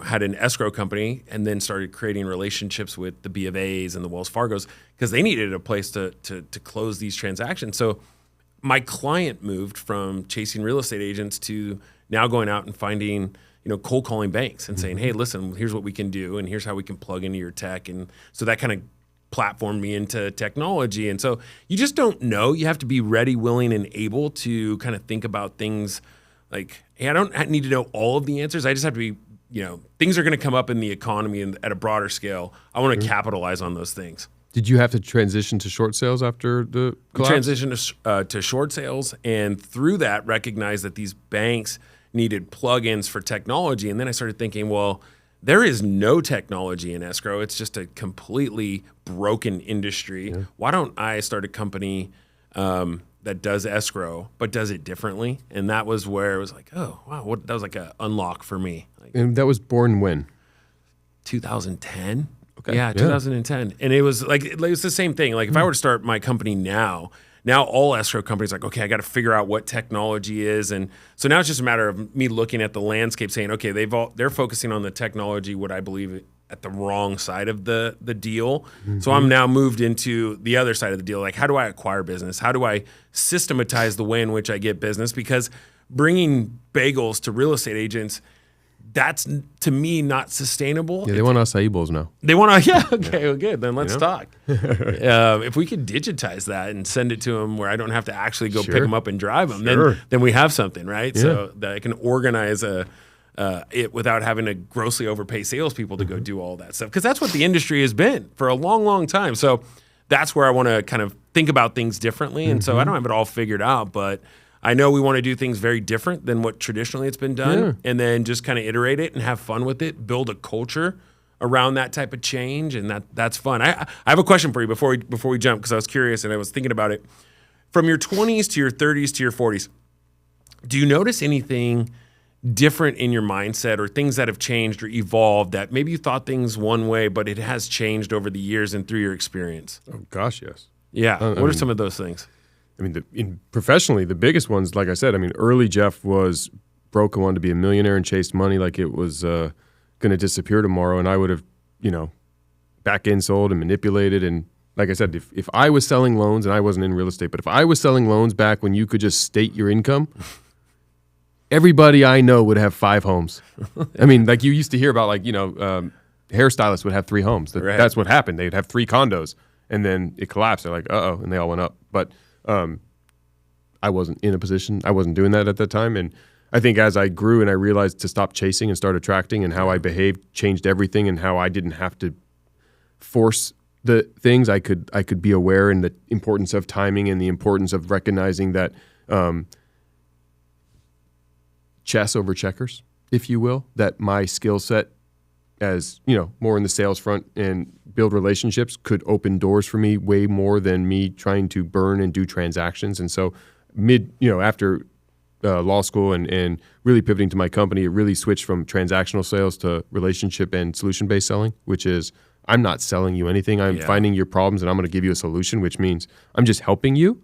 Speaker 2: had an escrow company and then started creating relationships with the B of A's and the Wells Fargos because they needed a place to close these transactions. So my client moved from chasing real estate agents to now going out and finding cold calling banks and saying, hey, listen, here's what we can do, and here's how we can plug into your tech. And so that kind of platformed me into technology. And so you just don't know. You have to be ready, willing, and able to kind of think about things like, hey, I don't need to know all of the answers. I just have to be, things are going to come up in the economy and at a broader scale. I want to capitalize on those things.
Speaker 1: Did you have to transition to short sales after the collapse?
Speaker 2: Transition to short sales, and through that, recognize that these banks needed plugins for technology. And then I started thinking, well, there is no technology in escrow. It's just a completely broken industry. Yeah. Why don't I start a company that does escrow, but does it differently? And that was where it was like, oh, wow, that was like an unlock for me.
Speaker 1: And that was born when?
Speaker 2: 2010.
Speaker 1: Okay.
Speaker 2: Yeah, 2010. And it was the same thing. Like if I were to start my company now all escrow companies are like, okay, I got to figure out what technology is. And so now it's just a matter of me looking at the landscape saying, okay, they're focusing on the technology, what I believe at the wrong side of the deal. Mm-hmm. So I'm now moved into the other side of the deal. Like, how do I acquire business? How do I systematize the way in which I get business? Because bringing bagels to real estate agents, that's, to me, not sustainable.
Speaker 1: Yeah, they want acai bowls now.
Speaker 2: They want to, okay, well, good. Then let's talk. If we could digitize that and send it to them where I don't have to actually go pick them up and drive them, then we have something, right? Yeah. So that I can organize it without having to grossly overpay salespeople to go do all that stuff. Because that's what the industry has been for a long, long time. So that's where I want to kind of think about things differently. And so I don't have it all figured out, but I know we want to do things very different than what traditionally it's been done, and then just kind of iterate it and have fun with it, build a culture around that type of change, and that's fun. I have a question for you before we jump, because I was curious and I was thinking about it. From your 20s to your 30s to your 40s, do you notice anything different in your mindset or things that have changed or evolved that maybe you thought things one way, but it has changed over the years and through your experience?
Speaker 1: Oh, gosh, yes.
Speaker 2: Yeah. What are some of those things?
Speaker 1: I mean, professionally, the biggest ones, like I said, early Jeff was broke and wanted to be a millionaire and chased money like it was going to disappear tomorrow. And I would have, back end sold and manipulated. And like I said, if I was selling loans, and I wasn't in real estate, but if I was selling loans back when you could just state your income, everybody I know would have 5 homes. Like you used to hear about, hairstylists would have 3 homes. That's what happened. They'd have 3 condos, and then it collapsed. They're like, uh-oh, and they all went up. But I wasn't in a position. I wasn't doing that at that time. And I think as I grew and I realized to stop chasing and start attracting, and how I behaved changed everything, and how I didn't have to force the things. I could be aware, and the importance of timing and the importance of recognizing that chess over checkers, if you will, that my skill set as, more in the sales front and build relationships could open doors for me way more than me trying to burn and do transactions. And so after law school and really pivoting to my company, it really switched from transactional sales to relationship and solution-based selling, which is I'm not selling you anything. I'm finding your problems and I'm going to give you a solution, which means I'm just helping you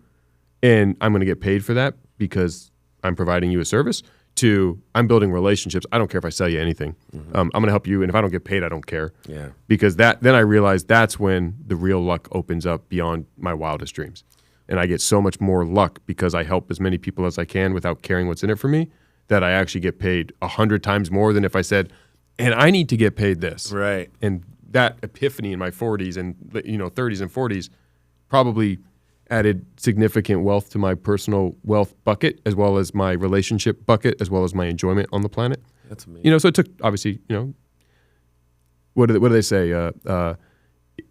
Speaker 1: and I'm going to get paid for that because I'm providing you a service, to I'm building relationships. I don't care if I sell you anything. I'm going to help you. And if I don't get paid, I don't care.
Speaker 2: Yeah.
Speaker 1: Because then I realized that's when the real luck opens up beyond my wildest dreams. And I get so much more luck because I help as many people as I can without caring what's in it for me, that I actually get paid 100 times more than if I said, and I need to get paid this.
Speaker 2: Right.
Speaker 1: And that epiphany in my 40s and 30s and 40s probably added significant wealth to my personal wealth bucket, as well as my relationship bucket, as well as my enjoyment on the planet.
Speaker 2: That's amazing.
Speaker 1: So it took, obviously, what do they say?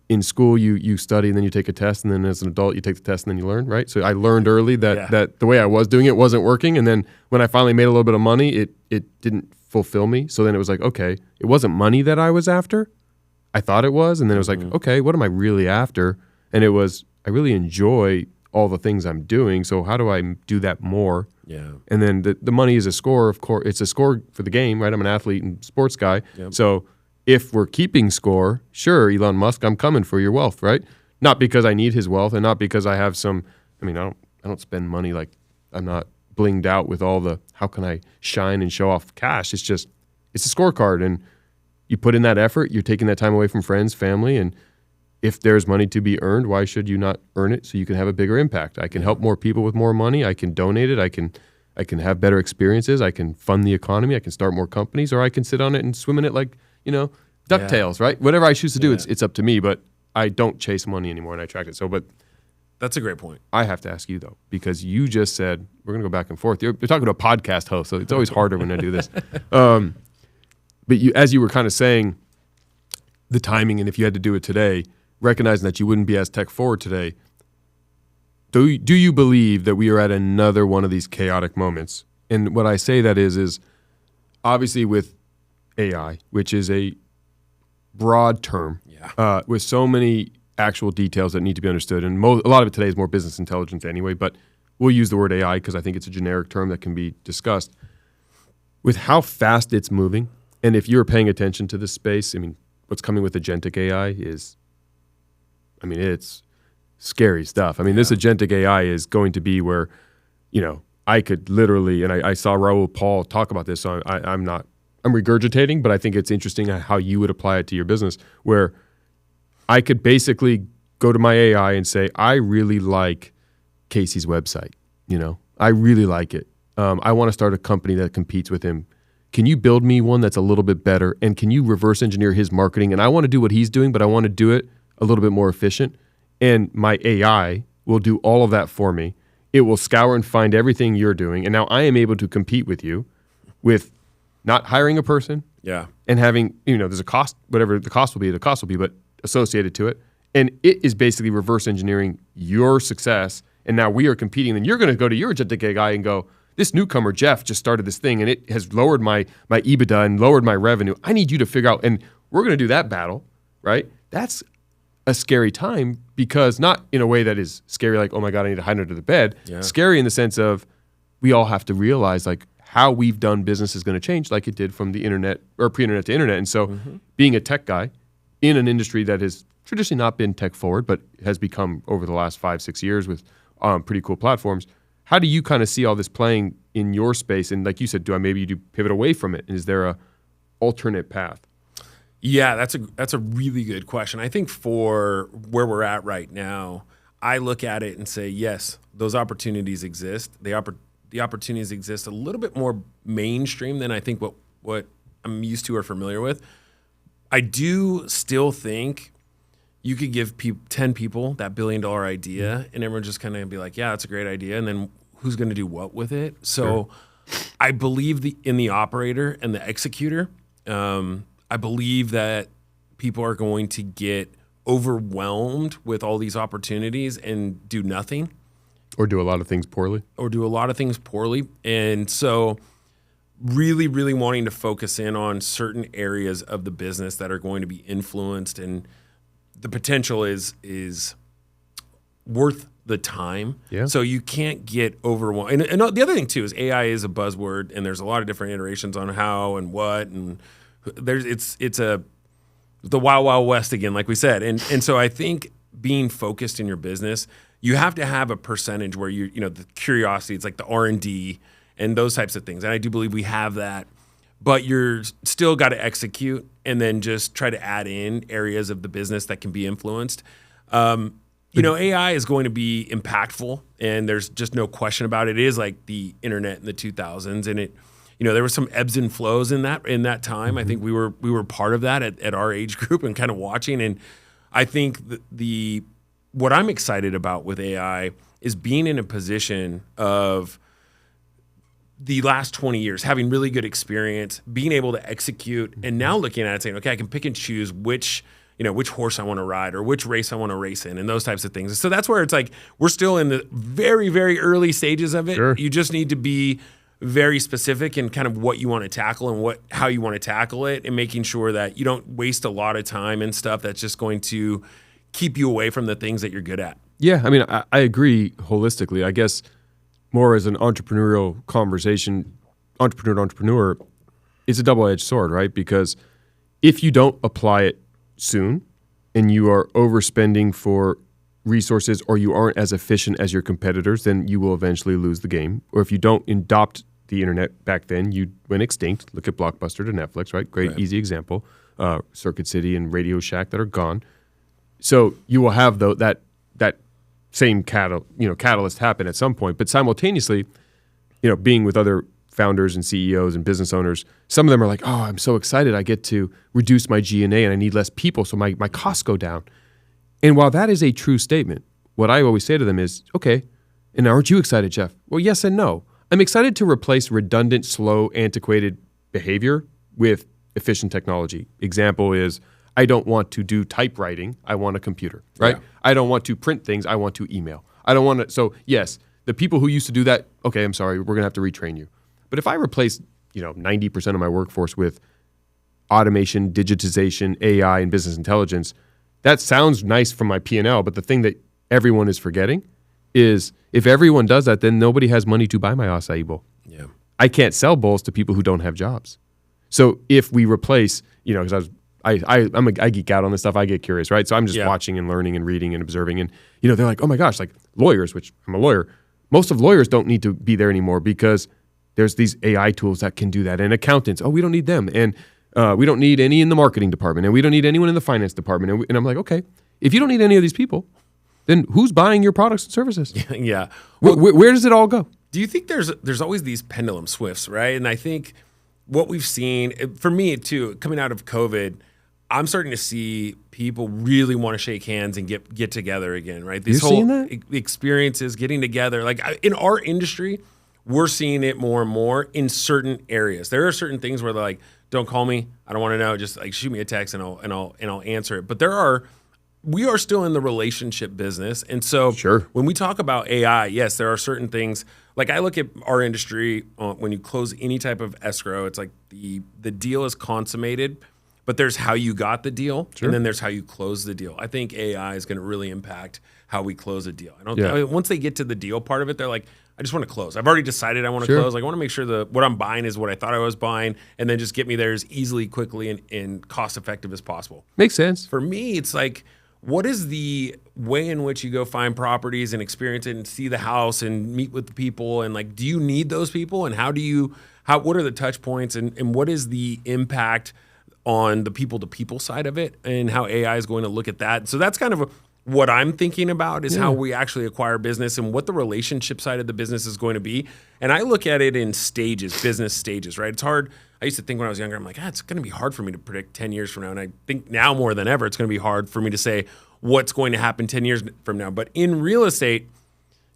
Speaker 1: In school, you study and then you take a test, and then as an adult, you take the test and then you learn, right? So I learned early that the way I was doing it wasn't working. And then when I finally made a little bit of money, it didn't fulfill me. So then it was like, okay, it wasn't money that I was after. I thought it was. And then it was like, okay, what am I really after? And it was, I really enjoy all the things I'm doing. So how do I do that more?
Speaker 2: Yeah.
Speaker 1: And then the money is a score, of course. It's a score for the game, right? I'm an athlete and sports guy.
Speaker 2: Yep.
Speaker 1: So if we're keeping score, sure, Elon Musk, I'm coming for your wealth, right? Not because I need his wealth and not because I have some, I don't spend money like I'm not blinged out with all the, how can I shine and show off cash? It's just, it's a scorecard. And you put in that effort, you're taking that time away from friends, family, and if there's money to be earned, why should you not earn it so you can have a bigger impact? I can help more people with more money. I can donate it. I can have better experiences. I can fund the economy. I can start more companies, or I can sit on it and swim in it like, DuckTales, right? Whatever I choose to do, it's up to me, but I don't chase money anymore and I track it. So, but
Speaker 2: that's a great point.
Speaker 1: I have to ask you though, because you just said, we're going to go back and forth. You're talking to a podcast host, so it's always harder when I do this. But as you were kind of saying, the timing, and if you had to do it today, recognizing that you wouldn't be as tech forward today, do you believe that we are at another one of these chaotic moments? And what I say that is obviously with AI, which is a broad term, with so many actual details that need to be understood. And a lot of it today is more business intelligence anyway, but we'll use the word AI because I think it's a generic term that can be discussed. With how fast it's moving, and if you're paying attention to this space, what's coming with agentic AI is, it's scary stuff. This agentic AI is going to be where, I could literally, and I saw Raoul Paul talk about this, so I'm regurgitating, but I think it's interesting how you would apply it to your business, where I could basically go to my AI and say, I really like Casey's website. I really like it. I want to start a company that competes with him. Can you build me one that's a little bit better? And can you reverse engineer his marketing? And I want to do what he's doing, but I want to do it a little bit more efficient. And my AI will do all of that for me. It will scour and find everything you're doing. And now I am able to compete with you with not hiring a person and having, there's a cost, whatever the cost will be, but associated to it. And it is basically reverse engineering your success. And now we are competing. And you're going to go to your agentic AI and go, this newcomer, Jeff, just started this thing and it has lowered my EBITDA and lowered my revenue. I need you to figure out, and we're going to do that battle, right? That's a scary time, because not in a way that is scary like, oh my God, I need to hide under the bed. Yeah. Scary in the sense of we all have to realize like how we've done business is going to change like it did from the internet or pre-internet to internet. And so being a tech guy in an industry that has traditionally not been tech forward, but has become over the last 5-6 years with pretty cool platforms, how do you kind of see all this playing in your space? And like you said, maybe you pivot away from it? And is there a alternate path?
Speaker 2: Yeah, that's a really good question. I think for where we're at right now, I look at it and say, yes, those opportunities exist. The opportunities exist a little bit more mainstream than I think what I'm used to or familiar with. I do still think you could give 10 people that $1 billion idea and everyone just kind of be like, yeah, that's a great idea. And then who's going to do what with it? So I believe in the operator and the executor. I believe that people are going to get overwhelmed with all these opportunities and do nothing.
Speaker 1: Or do a lot of things poorly.
Speaker 2: And so really, really wanting to focus in on certain areas of the business that are going to be influenced, and the potential is worth the time. Yeah. So you can't get overwhelmed. And the other thing too is AI is a buzzword, and there's a lot of different iterations on how and what, and there's the wild, wild west again, like we said. And so I think being focused in your business, you have to have a percentage where the curiosity, it's like the R&D and those types of things. And I do believe we have that, but you're still got to execute and then just try to add in areas of the business that can be influenced. AI is going to be impactful, and there's just no question about it. It is like the internet in the 2000s, and there were some ebbs and flows in that time. Mm-hmm. I think we were part of that at our age group and kind of watching. And I think what I'm excited about with AI is being in a position of the last 20 years, having really good experience, being able to execute, and now looking at it saying, okay, I can pick and choose which horse I want to ride or which race I want to race in and those types of things. So that's where it's like we're still in the very, very early stages of it. Sure. You just need to be very specific in kind of what you want to tackle and how you want to tackle it, and making sure that you don't waste a lot of time and stuff that's just going to keep you away from the things that you're good at.
Speaker 1: Yeah, I mean, I agree holistically. I guess more as an entrepreneurial conversation, entrepreneur to entrepreneur, it's a double-edged sword, right? Because if you don't apply it soon and you are overspending for resources, or you aren't as efficient as your competitors, then you will eventually lose the game. Or if you don't adopt the internet back then, you went extinct. Look at Blockbuster to Netflix, right? Great, easy example. Circuit City and Radio Shack that are gone. So you will have that same catalyst happen at some point. But simultaneously, being with other founders and CEOs and business owners, some of them are like, oh, I'm so excited. I get to reduce my G&A and I need less people, so my costs go down. And while that is a true statement, what I always say to them is, okay, and aren't you excited, Jeff? Well, yes and no. I'm excited to replace redundant, slow, antiquated behavior with efficient technology. Example is, I don't want to do typewriting. I want a computer, right? Yeah. I don't want to print things. I want to email. I don't want to. So yes, the people who used to do that, okay, I'm sorry, we're going to have to retrain you. But if I replace, 90% of my workforce with automation, digitization, AI, and business intelligence, that sounds nice from my P&L. But the thing that everyone is forgetting is if everyone does that, then nobody has money to buy my acai bowl.
Speaker 2: Yeah.
Speaker 1: I can't sell bowls to people who don't have jobs. So if we replace, because I geek out on this stuff. I get curious, right? So I'm just watching and learning and reading and observing. And, they're like, oh my gosh, like lawyers, which I'm a lawyer. Most of lawyers don't need to be there anymore because there's these AI tools that can do that. And accountants, oh, we don't need them. And we don't need any in the marketing department. And we don't need anyone in the finance department. And I'm like, okay, if you don't need any of these people, then who's buying your products and services?
Speaker 2: Yeah.
Speaker 1: Well, where does it all go?
Speaker 2: Do you think there's always these pendulum swifts, right? And I think what we've seen, for me too, coming out of COVID, I'm starting to see people really want to shake hands and get together again, right? These whole experiences, getting together. Like in our industry, we're seeing it more and more in certain areas. There are certain things where they're like, "Don't call me. I don't want to know. Just like shoot me a text and I'll answer it." But we are still in the relationship business, and so when we talk about AI, yes, there are certain things. Like I look at our industry when you close any type of escrow, it's like the deal is consummated. But there's how you got the deal, and then there's how you close the deal. I think AI is going to really impact how we close a deal. I mean, once they get to the deal part of it, they're like, I just want to close. I've already decided I want to close. Like, I want to make sure what I'm buying is what I thought I was buying, and then just get me there as easily, quickly, and cost effective as possible.
Speaker 1: Makes sense.
Speaker 2: For me, it's like, what is the way in which you go find properties and experience it and see the house and meet with the people, and like, do you need those people, and what are the touch points, and what is the impact on the people-to-people side of it, and how AI is going to look at that. So that's kind of what I'm thinking about is how we actually acquire business and what the relationship side of the business is going to be. And I look at it in stages, business stages, right? It's hard. I used to think when I was younger, I'm like, it's going to be hard for me to predict 10 years from now. And I think now more than ever, it's going to be hard for me to say what's going to happen 10 years from now. But in real estate,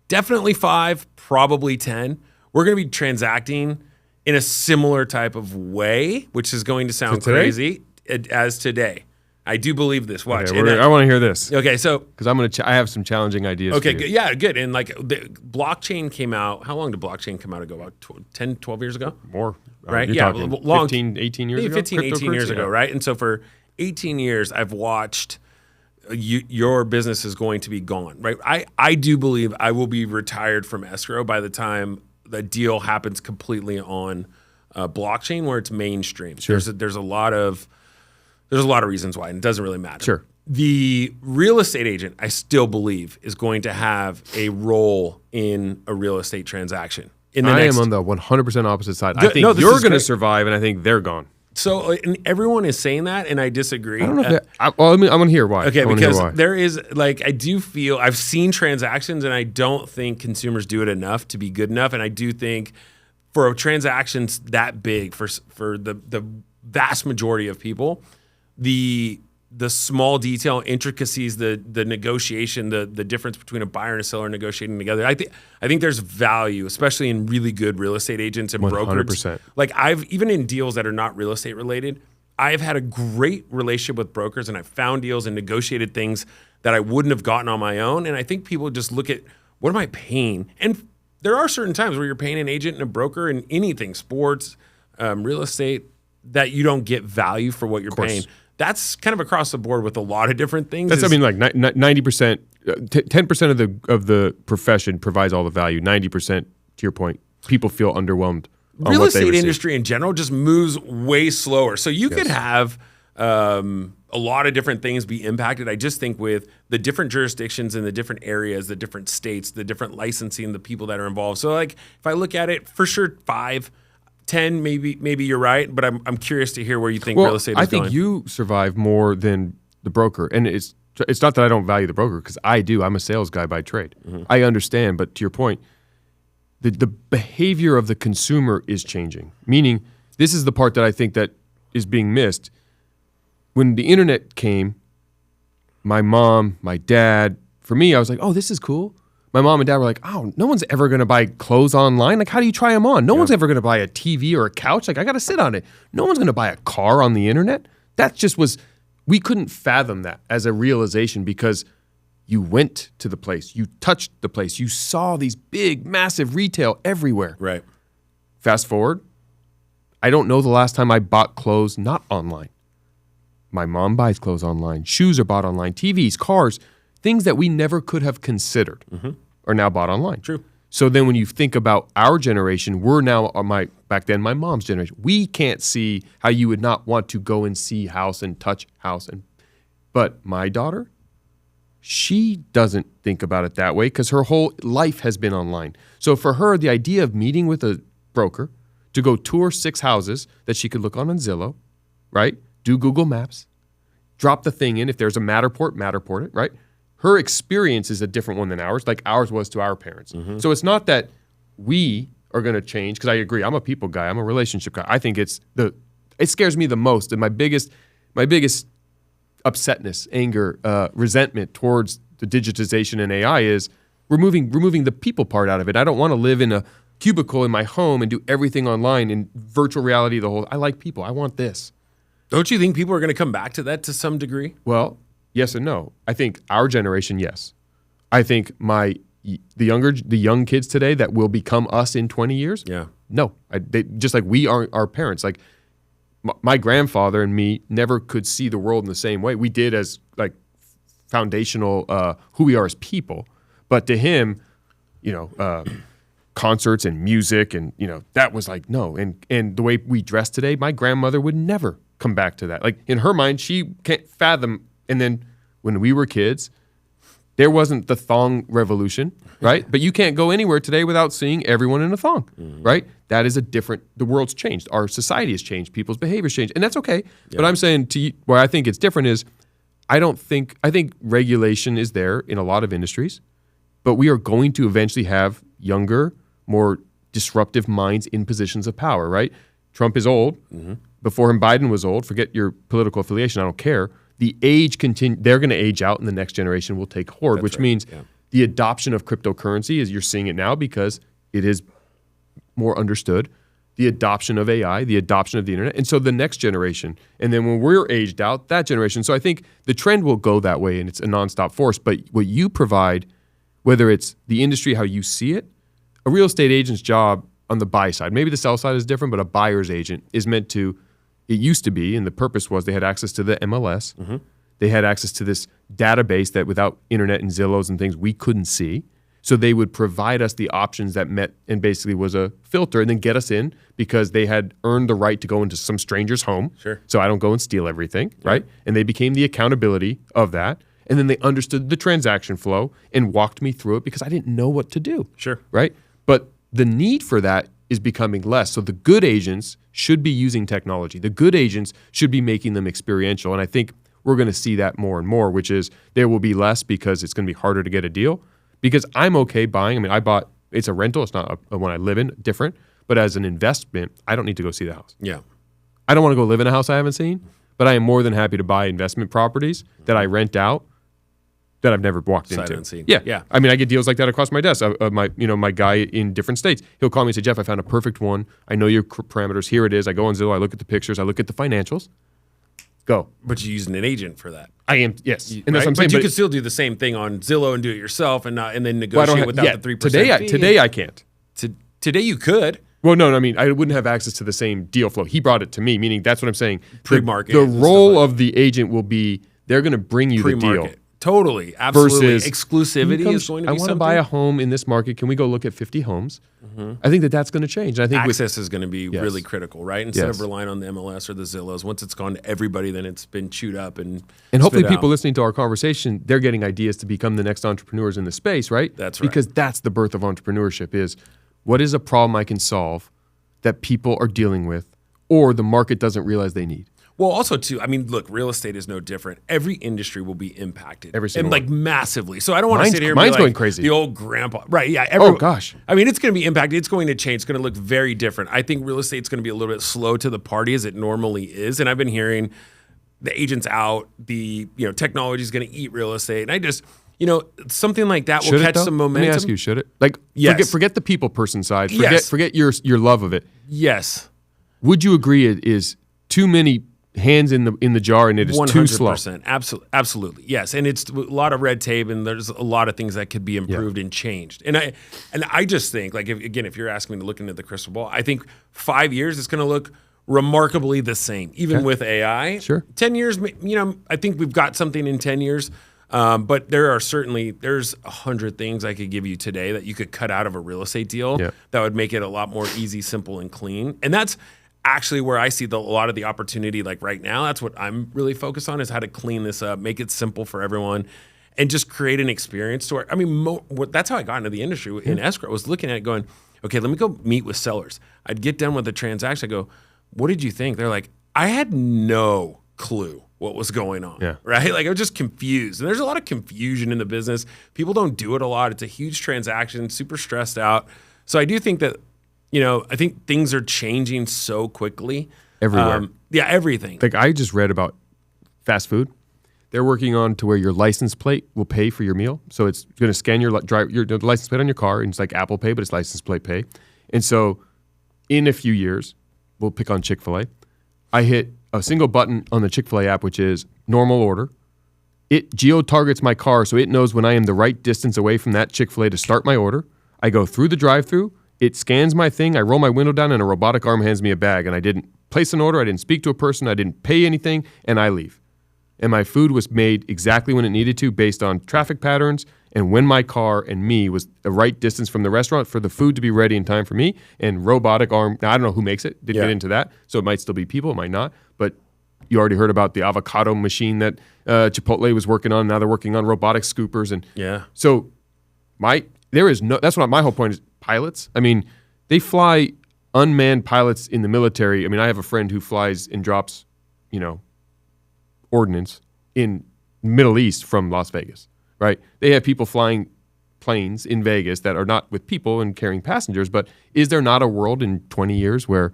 Speaker 2: definitely 5, probably 10. We're going to be transacting in a similar type of way, which is going to sound crazy as today. I do believe this. Watch.
Speaker 1: Okay, I want to hear this.
Speaker 2: Okay, so
Speaker 1: because I have some challenging ideas.
Speaker 2: Okay, good. Yeah, good. And like the blockchain came out. How long did blockchain come out ago? About 10, 12 years ago?
Speaker 1: More.
Speaker 2: Right? Yeah,
Speaker 1: long. 15, 18 years ago?
Speaker 2: 15, 18 years ago, right? And so for 18 years, I've watched your business is going to be gone, right? I do believe I will be retired from escrow by the time the deal happens completely on blockchain where it's mainstream. Sure. There's a lot of There's a lot of reasons why, and it doesn't really matter.
Speaker 1: Sure.
Speaker 2: The real estate agent, I still believe, is going to have a role in a real estate transaction.
Speaker 1: I am on the 100% opposite side. I think you're going to survive, and I think they're gone.
Speaker 2: So, and everyone is saying that, and I disagree.
Speaker 1: I don't know if I'm going to hear why.
Speaker 2: Okay, because there is, like, I do feel, I've seen transactions, and I don't think consumers do it enough to be good enough. And I do think for transactions that big, for the vast majority of people, the small detail intricacies, the negotiation, the difference between a buyer and a seller negotiating together. I think there's value, especially in really good real estate agents and 100%. Brokers. Like even in deals that are not real estate related, I've had a great relationship with brokers, and I've found deals and negotiated things that I wouldn't have gotten on my own. And I think people just look at, what am I paying? And there are certain times where you're paying an agent and a broker in anything, sports, real estate, that you don't get value for what you're paying. That's kind of across the board with a lot of different things.
Speaker 1: That's, 90%, 10% of the profession provides all the value. 90%, to your point, people feel underwhelmed.
Speaker 2: Real estate industry in general just moves way slower. So you could have a lot of different things be impacted. I just think with the different jurisdictions in the different areas, the different states, the different licensing, the people that are involved. So like if I look at it, for sure 5, 10, maybe you're right, but I'm curious to hear where you think real estate is going.
Speaker 1: I think you survive more than the broker, and it's not that I don't value the broker, because I do. I'm a sales guy by trade. Mm-hmm. I understand, but to your point, the behavior of the consumer is changing. Meaning, this is the part that I think that is being missed. When the internet came, my mom, my dad, for me, I was like, oh, this is cool. My mom and dad were like, oh, no one's ever going to buy clothes online. Like, how do you try them on? No one's ever going to buy a TV or a couch. Like, I got to sit on it. No one's going to buy a car on the internet. That just was, we couldn't fathom that as a realization, because you went to the place, you touched the place, you saw these big, massive retail everywhere.
Speaker 2: Right.
Speaker 1: Fast forward, I don't know the last time I bought clothes not online. My mom buys clothes online. Shoes are bought online. TVs, cars. Things that we never could have considered are now bought online.
Speaker 2: True.
Speaker 1: So then when you think about our generation, we're now, back then, my mom's generation. We can't see how you would not want to go and see house and touch house. But my daughter, she doesn't think about it that way, because her whole life has been online. So for her, the idea of meeting with a broker to go tour 6 houses that she could look on Zillow, right? Do Google Maps, drop the thing in. If there's a Matterport it, right? Her experience is a different one than ours, like ours was to our parents. Mm-hmm. So it's not that we are going to change, because I agree. I'm a people guy. I'm a relationship guy. I think it scares me the most, and my biggest upsetness, anger, resentment towards the digitization and AI is removing the people part out of it. I don't want to live in a cubicle in my home and do everything online in virtual reality. I like people. I want this.
Speaker 2: Don't you think people are going to come back to that to some degree?
Speaker 1: Well, yes and no. I think our generation, yes. I think the young kids today that will become us in 20 years, no. They, just like we are our parents. Like my grandfather and me never could see the world in the same way. We did as like foundational who we are as people. But to him, concerts and music and, that was like, no. And the way we dress today, my grandmother would never come back to that. Like in her mind, she can't fathom. And then when we were kids, there wasn't the thong revolution, right? But you can't go anywhere today without seeing everyone in a thong, right? That is the world's changed. Our society has changed. People's behaviors changed. And that's okay. Yeah. But I'm saying to you, where I think it's different is, I think regulation is there in a lot of industries, but we are going to eventually have younger, more disruptive minds in positions of power, right? Trump is old. Mm-hmm. Before him, Biden was old. Forget your political affiliation. I don't care. The age they're going to age out, and the next generation will take hold, which means the adoption of cryptocurrency, as you're seeing it now, because it is more understood, the adoption of AI, the adoption of the internet, and so the next generation. And then when we're aged out, that generation. So I think the trend will go that way, and it's a nonstop force. But what you provide, whether it's the industry, how you see it, a real estate agent's job on the buy side, maybe the sell side is different, but a buyer's agent is meant to, it used to be, and the purpose was they had access to the MLS. Mm-hmm. They had access to this database that without internet and Zillows and things, we couldn't see. So they would provide us the options that met and basically was a filter and then get us in because they had earned the right to go into some stranger's home.
Speaker 2: Sure.
Speaker 1: So I don't go and steal everything, right? And they became the accountability of that. And then they understood the transaction flow and walked me through it because I didn't know what to do.
Speaker 2: Sure.
Speaker 1: Right? But the need for that is becoming less. So the good agents should be using technology. The good agents should be making them experiential. And I think we're going to see that more and more, which is there will be less because it's going to be harder to get a deal. Because I'm okay buying. I mean, I bought, it's a rental. It's not a one I live in, different. But as an investment, I don't need to go see the house.
Speaker 2: Yeah.
Speaker 1: I don't want to go live in a house I haven't seen, but I am more than happy to buy investment properties that I rent out that I've never walked
Speaker 2: Sight
Speaker 1: into.
Speaker 2: unseen.
Speaker 1: Yeah.
Speaker 2: Yeah.
Speaker 1: I mean, I get deals like that across my desk. My guy in different states, he'll call me and say, Jeff, I found a perfect one. I know your parameters. Here it is. I go on Zillow. I look at the pictures. I look at the financials. Go.
Speaker 2: But you're using an agent for that.
Speaker 1: I am, yes. And
Speaker 2: Right?
Speaker 1: that's what I'm saying.
Speaker 2: But you could still do the same thing on Zillow and do it yourself and then negotiate without the 3% fee.
Speaker 1: Today I can't.
Speaker 2: Today you could.
Speaker 1: Well, no, I mean, I wouldn't have access to the same deal flow. He brought it to me, meaning that's what I'm saying.
Speaker 2: Pre-market
Speaker 1: The
Speaker 2: and
Speaker 1: role
Speaker 2: stuff
Speaker 1: of the agent will be they're going to bring you the deal.
Speaker 2: Pre-market. Totally. Absolutely.
Speaker 1: Versus
Speaker 2: Exclusivity is going to be
Speaker 1: I want to buy a home in this market. Can we go look at 50 homes? I think that's going to change. I think
Speaker 2: access is going to be
Speaker 1: Yes.
Speaker 2: really critical, right? Instead of
Speaker 1: Yes.
Speaker 2: relying on the MLS or the Zillows, once it's gone to everybody, then it's been chewed up and
Speaker 1: hopefully
Speaker 2: spit
Speaker 1: people
Speaker 2: out.
Speaker 1: listening to our conversation, they're getting ideas to become the next entrepreneurs in the space, right?
Speaker 2: That's right.
Speaker 1: Because that's the birth of entrepreneurship is what is a problem I can solve that people are dealing with or the market doesn't realize they need.
Speaker 2: Well, also too, I mean, look, real estate is no different. Every industry will be impacted,
Speaker 1: Every single
Speaker 2: and like massively. So I don't want to sit here and
Speaker 1: mine's
Speaker 2: be like
Speaker 1: going crazy.
Speaker 2: the old grandpa, right? Yeah.
Speaker 1: Oh, gosh.
Speaker 2: I mean, it's going to be impacted. It's going to change. It's going to look very different. I think real estate's going to be a little bit slow to the party as it normally is. And I've been hearing the agents out. Technology is going to eat real estate, and I just. Something like that will catch some momentum.
Speaker 1: Let me ask you, should it? Like,
Speaker 2: Yes.
Speaker 1: forget the people person side.
Speaker 2: Yes.
Speaker 1: Forget your love of it.
Speaker 2: Yes.
Speaker 1: Would you agree it is too many hands in the jar and it is too slow?
Speaker 2: 100%. Absolutely. Yes. And it's a lot of red tape and there's a lot of things that could be improved and changed. And I just think, like, if you're asking me to look into the crystal ball, I think 5 years it's going to look remarkably the same, even with AI.
Speaker 1: Sure.
Speaker 2: 10 years, I think we've got something in 10 years. But there's 100 things I could give you today that you could cut out of a real estate deal that would make it a lot more easy, simple, and clean. And that's actually where I see a lot of the opportunity. Like right now, that's what I'm really focused on is how to clean this up, make it simple for everyone, and just create an experience to where, I mean, that's how I got into the industry in escrow. I was looking at it going, okay, let me go meet with sellers. I'd get done with the transaction. I go, what did you think? They're like, I had no clue what was going on, right? Like I was just confused. And there's a lot of confusion in the business. People don't do it a lot. It's a huge transaction, super stressed out. So I do think that, I think things are changing so quickly.
Speaker 1: Everywhere.
Speaker 2: Everything.
Speaker 1: Like I just read about fast food. They're working on to where your license plate will pay for your meal. So it's going to scan your license plate on your car, and it's like Apple Pay, but it's license plate pay. And so in a few years, we'll pick on Chick-fil-A. I hit a single button on the Chick-fil-A app, which is normal order. It geo-targets my car, so it knows when I am the right distance away from that Chick-fil-A to start my order. I go through the drive-thru. It scans my thing. I roll my window down, and a robotic arm hands me a bag. And I didn't place an order. I didn't speak to a person. I didn't pay anything, and I leave. And my food was made exactly when it needed to based on traffic patterns and when my car and me was the right distance from the restaurant for the food to be ready in time for me. And robotic arm, now I don't know who makes it, didn't get into that. So it might still be people, it might not. But you already heard about the avocado machine that Chipotle was working on. Now they're working on robotic scoopers. And so that's what my whole point is, pilots. I mean, they fly unmanned pilots in the military. I mean, I have a friend who flies and drops, ordnance in Middle East from Las Vegas, right? They have people flying planes in Vegas that are not with people and carrying passengers, but is there not a world in 20 years where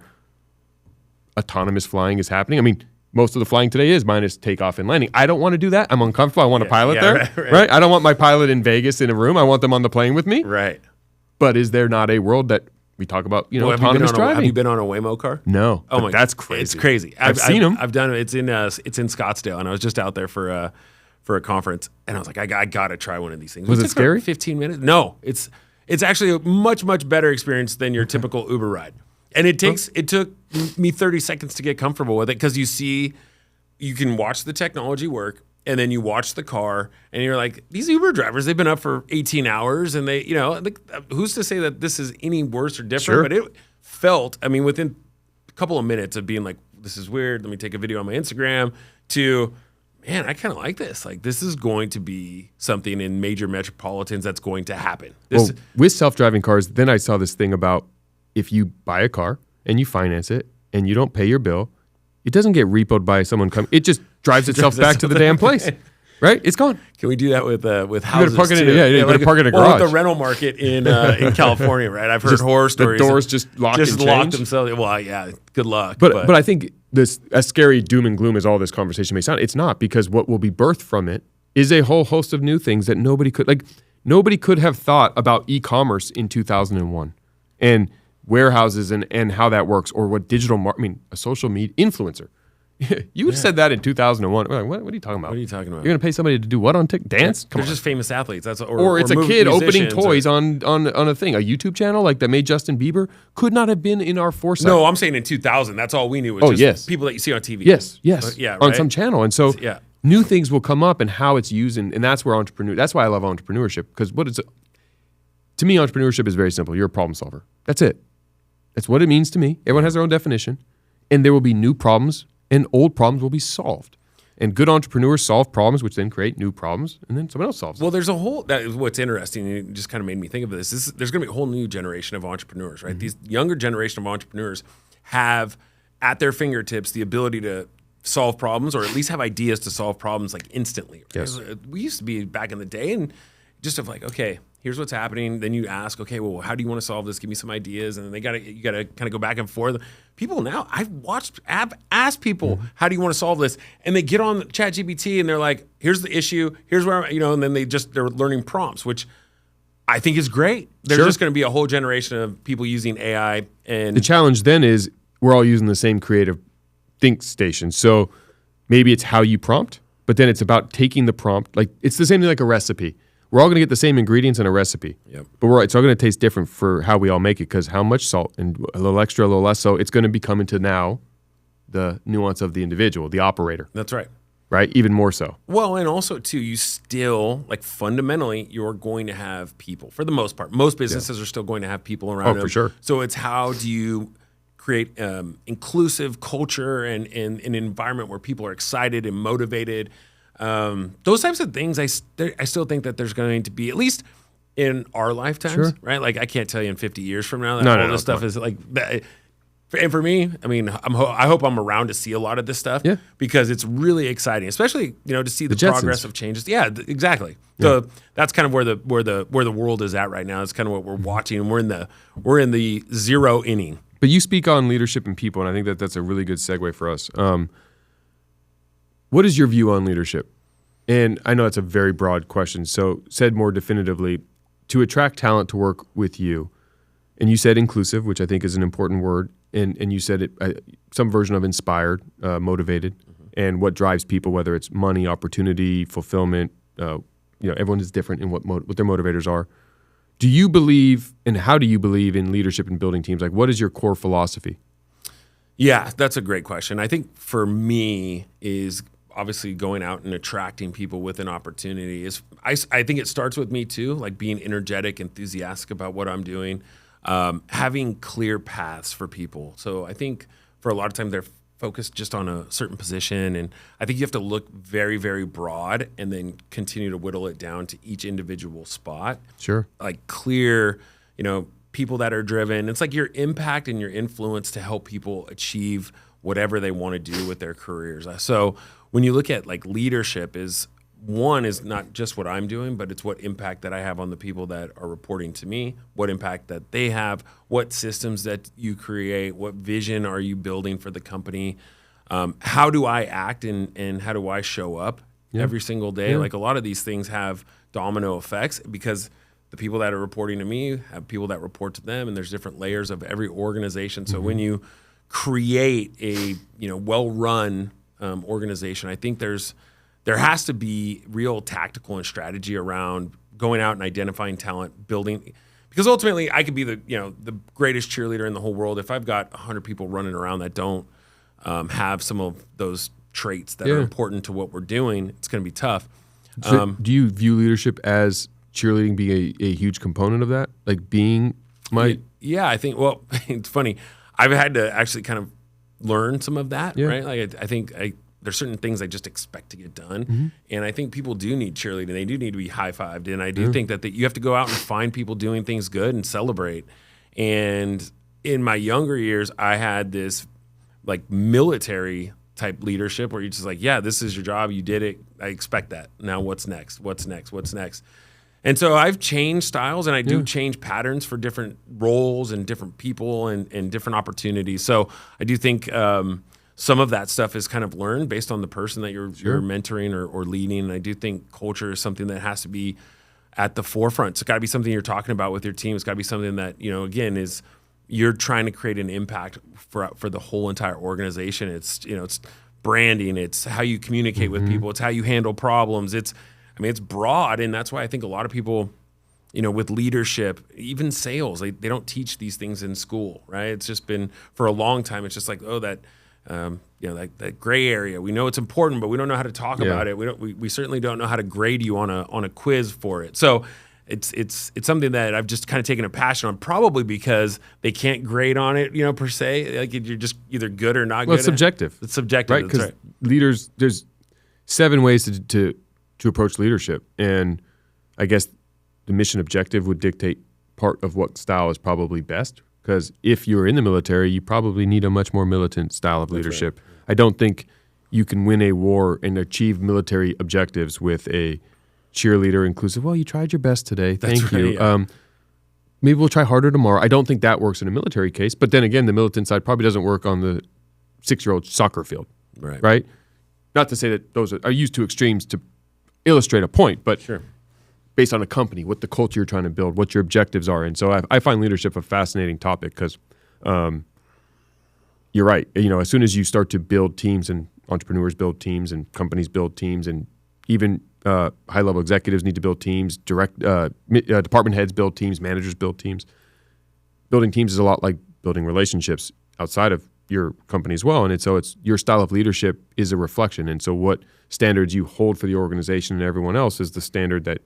Speaker 1: autonomous flying is happening? I mean, most of the flying today is minus takeoff and landing. I don't want to do that. I'm uncomfortable. I want a pilot there, right? I don't want my pilot in Vegas in a room. I want them on the plane with me.
Speaker 2: Right.
Speaker 1: But is there not a world that we talk about, autonomous driving?
Speaker 2: Have you been on a Waymo car?
Speaker 1: No.
Speaker 2: Oh my,
Speaker 1: that's crazy.
Speaker 2: It's crazy.
Speaker 1: I've seen them.
Speaker 2: I've done it. It's in Scottsdale, and I was just out there for a conference, and I was like, I got to try one of these things.
Speaker 1: Was it scary?
Speaker 2: 15 minutes? No, it's actually a much better experience than your typical Uber ride, and it took me 30 seconds to get comfortable with it because you can watch the technology work. and then you watch the car, and you're like, these Uber drivers, they've been up for 18 hours, and they, who's to say that this is any worse or different?
Speaker 1: Sure.
Speaker 2: But it felt, I mean, within a couple of minutes of being like, this is weird, let me take a video on my Instagram, to, man, I kind of like this. Like, this is going to be something in major metropolitans that's going to happen.
Speaker 1: With self-driving cars, then I saw this thing about if you buy a car and you finance it and you don't pay your bill, it doesn't get repoed by someone coming. It just drives itself back to the damn place, right? It's gone.
Speaker 2: Can we do that with houses?
Speaker 1: You park it
Speaker 2: too?
Speaker 1: you better park it in a garage.
Speaker 2: Or the rental market in California, right? I've heard horror stories.
Speaker 1: The doors just lock
Speaker 2: themselves. Well, yeah, good luck.
Speaker 1: But I think this, as scary doom and gloom as all this conversation may sound, it's not, because what will be birthed from it is a whole host of new things that nobody could have thought about e-commerce in 2001 and warehouses and how that works, or what a social media influencer. You would have said that in 2001. We're like, what are you talking about?
Speaker 2: What are you talking about?
Speaker 1: You're going to pay somebody to do what on TikTok? Dance? Come
Speaker 2: They're
Speaker 1: on.
Speaker 2: just famous athletes.
Speaker 1: Or it's a kid opening toys on a thing, a YouTube channel like that made Justin Bieber. Could not have been in our foresight.
Speaker 2: No, I'm saying in 2000. That's all we knew. Was just people that you see on TV.
Speaker 1: Yes.
Speaker 2: Yeah,
Speaker 1: on
Speaker 2: right?
Speaker 1: some channel. And so new things will come up and how it's used. And that's where that's why I love entrepreneurship. Because to me, entrepreneurship is very simple. You're a problem solver. That's it. That's what it means to me. Everyone has their own definition. And there will be new problems, and old problems will be solved. And good entrepreneurs solve problems, which then create new problems, and then someone else solves them.
Speaker 2: Well, there's that is what's interesting, and it just kind of made me think of this. There's going to be a whole new generation of entrepreneurs, right? Mm-hmm. These younger generation of entrepreneurs have at their fingertips the ability to solve problems, or at least have ideas to solve problems like instantly. Right?
Speaker 1: Yes.
Speaker 2: We used to be back in the day, and just of like, okay, here's what's happening. Then you ask, okay, well, how do you want to solve this? Give me some ideas. And then you gotta kind of go back and forth. People now, I've asked people, how do you want to solve this? And they get on ChatGPT and they're like, here's the issue. Here's where, and then they're learning prompts, which I think is great. There's just going to be a whole generation of people using AI. And
Speaker 1: the challenge then is we're all using the same creative think station. So maybe it's how you prompt, but then it's about taking the prompt. Like, it's the same thing like a recipe. We're all going to get the same ingredients in a recipe, but it's all going to taste different for how we all make it, because how much salt and a little extra, a little less. So it's going to become into now the nuance of the individual, the operator.
Speaker 2: That's right.
Speaker 1: Right? Even more so.
Speaker 2: Well, and also, too, you still, like, fundamentally, you're going to have people. For the most part, most businesses are still going to have people around them.
Speaker 1: For sure.
Speaker 2: So it's how do you create inclusive culture and an environment where people are excited and motivated. Those types of things, I still think that there's going to be, at least in our lifetimes, right? Like, I can't tell you in 50 years from now that all this stuff is like that. And for me, I mean, I hope I'm around to see a lot of this stuff because it's really exciting, especially, to see the progress of changes. Yeah, exactly. Yeah. So that's kind of where the world is at right now. It's kind of what we're watching, and we're in the zero inning.
Speaker 1: But you speak on leadership and people, and I think that's a really good segue for us. What is your view on leadership? And I know that's a very broad question. So said more definitively, to attract talent to work with you, and you said inclusive, which I think is an important word, and you said it some version of inspired, motivated, and what drives people, whether it's money, opportunity, fulfillment. Everyone is different in what their motivators are. Do you believe, and how do you believe in leadership and building teams? Like, what is your core philosophy?
Speaker 2: Yeah, that's a great question. I think for me is obviously going out and attracting people with an opportunity. I think it starts with me too, like being energetic, enthusiastic about what I'm doing, having clear paths for people. So I think for a lot of time they're focused just on a certain position, and I think you have to look very, very broad and then continue to whittle it down to each individual spot.
Speaker 1: Sure.
Speaker 2: Like clear, people that are driven. It's like your impact and your influence to help people achieve whatever they want to do with their careers. So when you look at like leadership, is not just what I'm doing, but it's what impact that I have on the people that are reporting to me, what impact that they have, what systems that you create, what vision are you building for the company, how do I act and how do I show up every single day? Yeah. Like a lot of these things have domino effects because the people that are reporting to me have people that report to them, and there's different layers of every organization. So when you create a well-run organization, I think there has to be real tactical and strategy around going out and identifying talent, building, because ultimately I could be the greatest cheerleader in the whole world if I've got 100 people running around that don't have some of those traits that are important to what we're doing, it's going to be tough.
Speaker 1: So do you view leadership as cheerleading being a huge component of that? Like being
Speaker 2: Yeah, I think, well, it's funny. I've had to actually kind of learn some of that, right? Like I think there's certain things I just expect to get done. And I think people do need cheerleading. They do need to be high-fived. And I do think that you have to go out and find people doing things good and celebrate. And in my younger years, I had this like military type leadership where you're just like, yeah, this is your job. You did it. I expect that. Now what's next? What's next? What's next? And so I've changed styles, and I do change patterns for different roles and different people and different opportunities. So I do think some of that stuff is kind of learned based on the person that you're mentoring or leading. And I do think culture is something that has to be at the forefront. It's got to be something you're talking about with your team. It's got to be something that, again, is you're trying to create an impact for the whole entire organization. It's, it's branding. It's how you communicate with people. It's how you handle problems. It's broad. And that's why I think a lot of people, with leadership, even sales, they don't teach these things in school, right? It's just been for a long time. It's just like, that gray area. We know it's important, but we don't know how to talk about it. We certainly don't know how to grade you on a quiz for it. So it's something that I've just kind of taken a passion on, probably because they can't grade on it, per se. Like you're just either good or not good.
Speaker 1: Well, it's subjective.
Speaker 2: It's subjective,
Speaker 1: right? Because leaders, there's 7 ways to approach leadership, and I guess the mission objective would dictate part of what style is probably best. Because if you're in the military, you probably need a much more militant style of leadership. Right. I don't think you can win a war and achieve military objectives with a cheerleader inclusive. Well, you tried your best today. Thank you. Yeah. Maybe we'll try harder tomorrow. I don't think that works in a military case. But then again, the militant side probably doesn't work on the 6-year-old soccer field. Right? Not to say that those are used to extremes to illustrate a point, but based on a company, what the culture you're trying to build, what your objectives are. And so I find leadership a fascinating topic because you're right. As soon as you start to build teams, and entrepreneurs build teams and companies build teams, and even high-level executives need to build teams, department heads build teams, managers build teams. Building teams is a lot like building relationships outside of your company as well. And so it's your style of leadership is a reflection. And so what standards you hold for the organization and everyone else is the standard that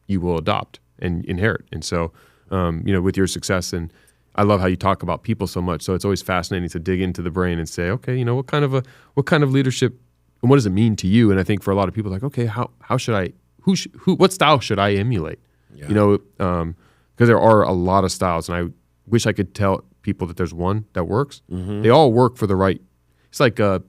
Speaker 1: you will adopt and inherit. And so, with your success, and I love how you talk about people so much. So it's always fascinating to dig into the brain and say, okay, what kind of leadership and what does it mean to you? And I think for a lot of people, like, okay, how should I, what style should I emulate? Yeah. Because there are a lot of styles, and I wish I could tell people that there's one that works. They all work for the right. It's like a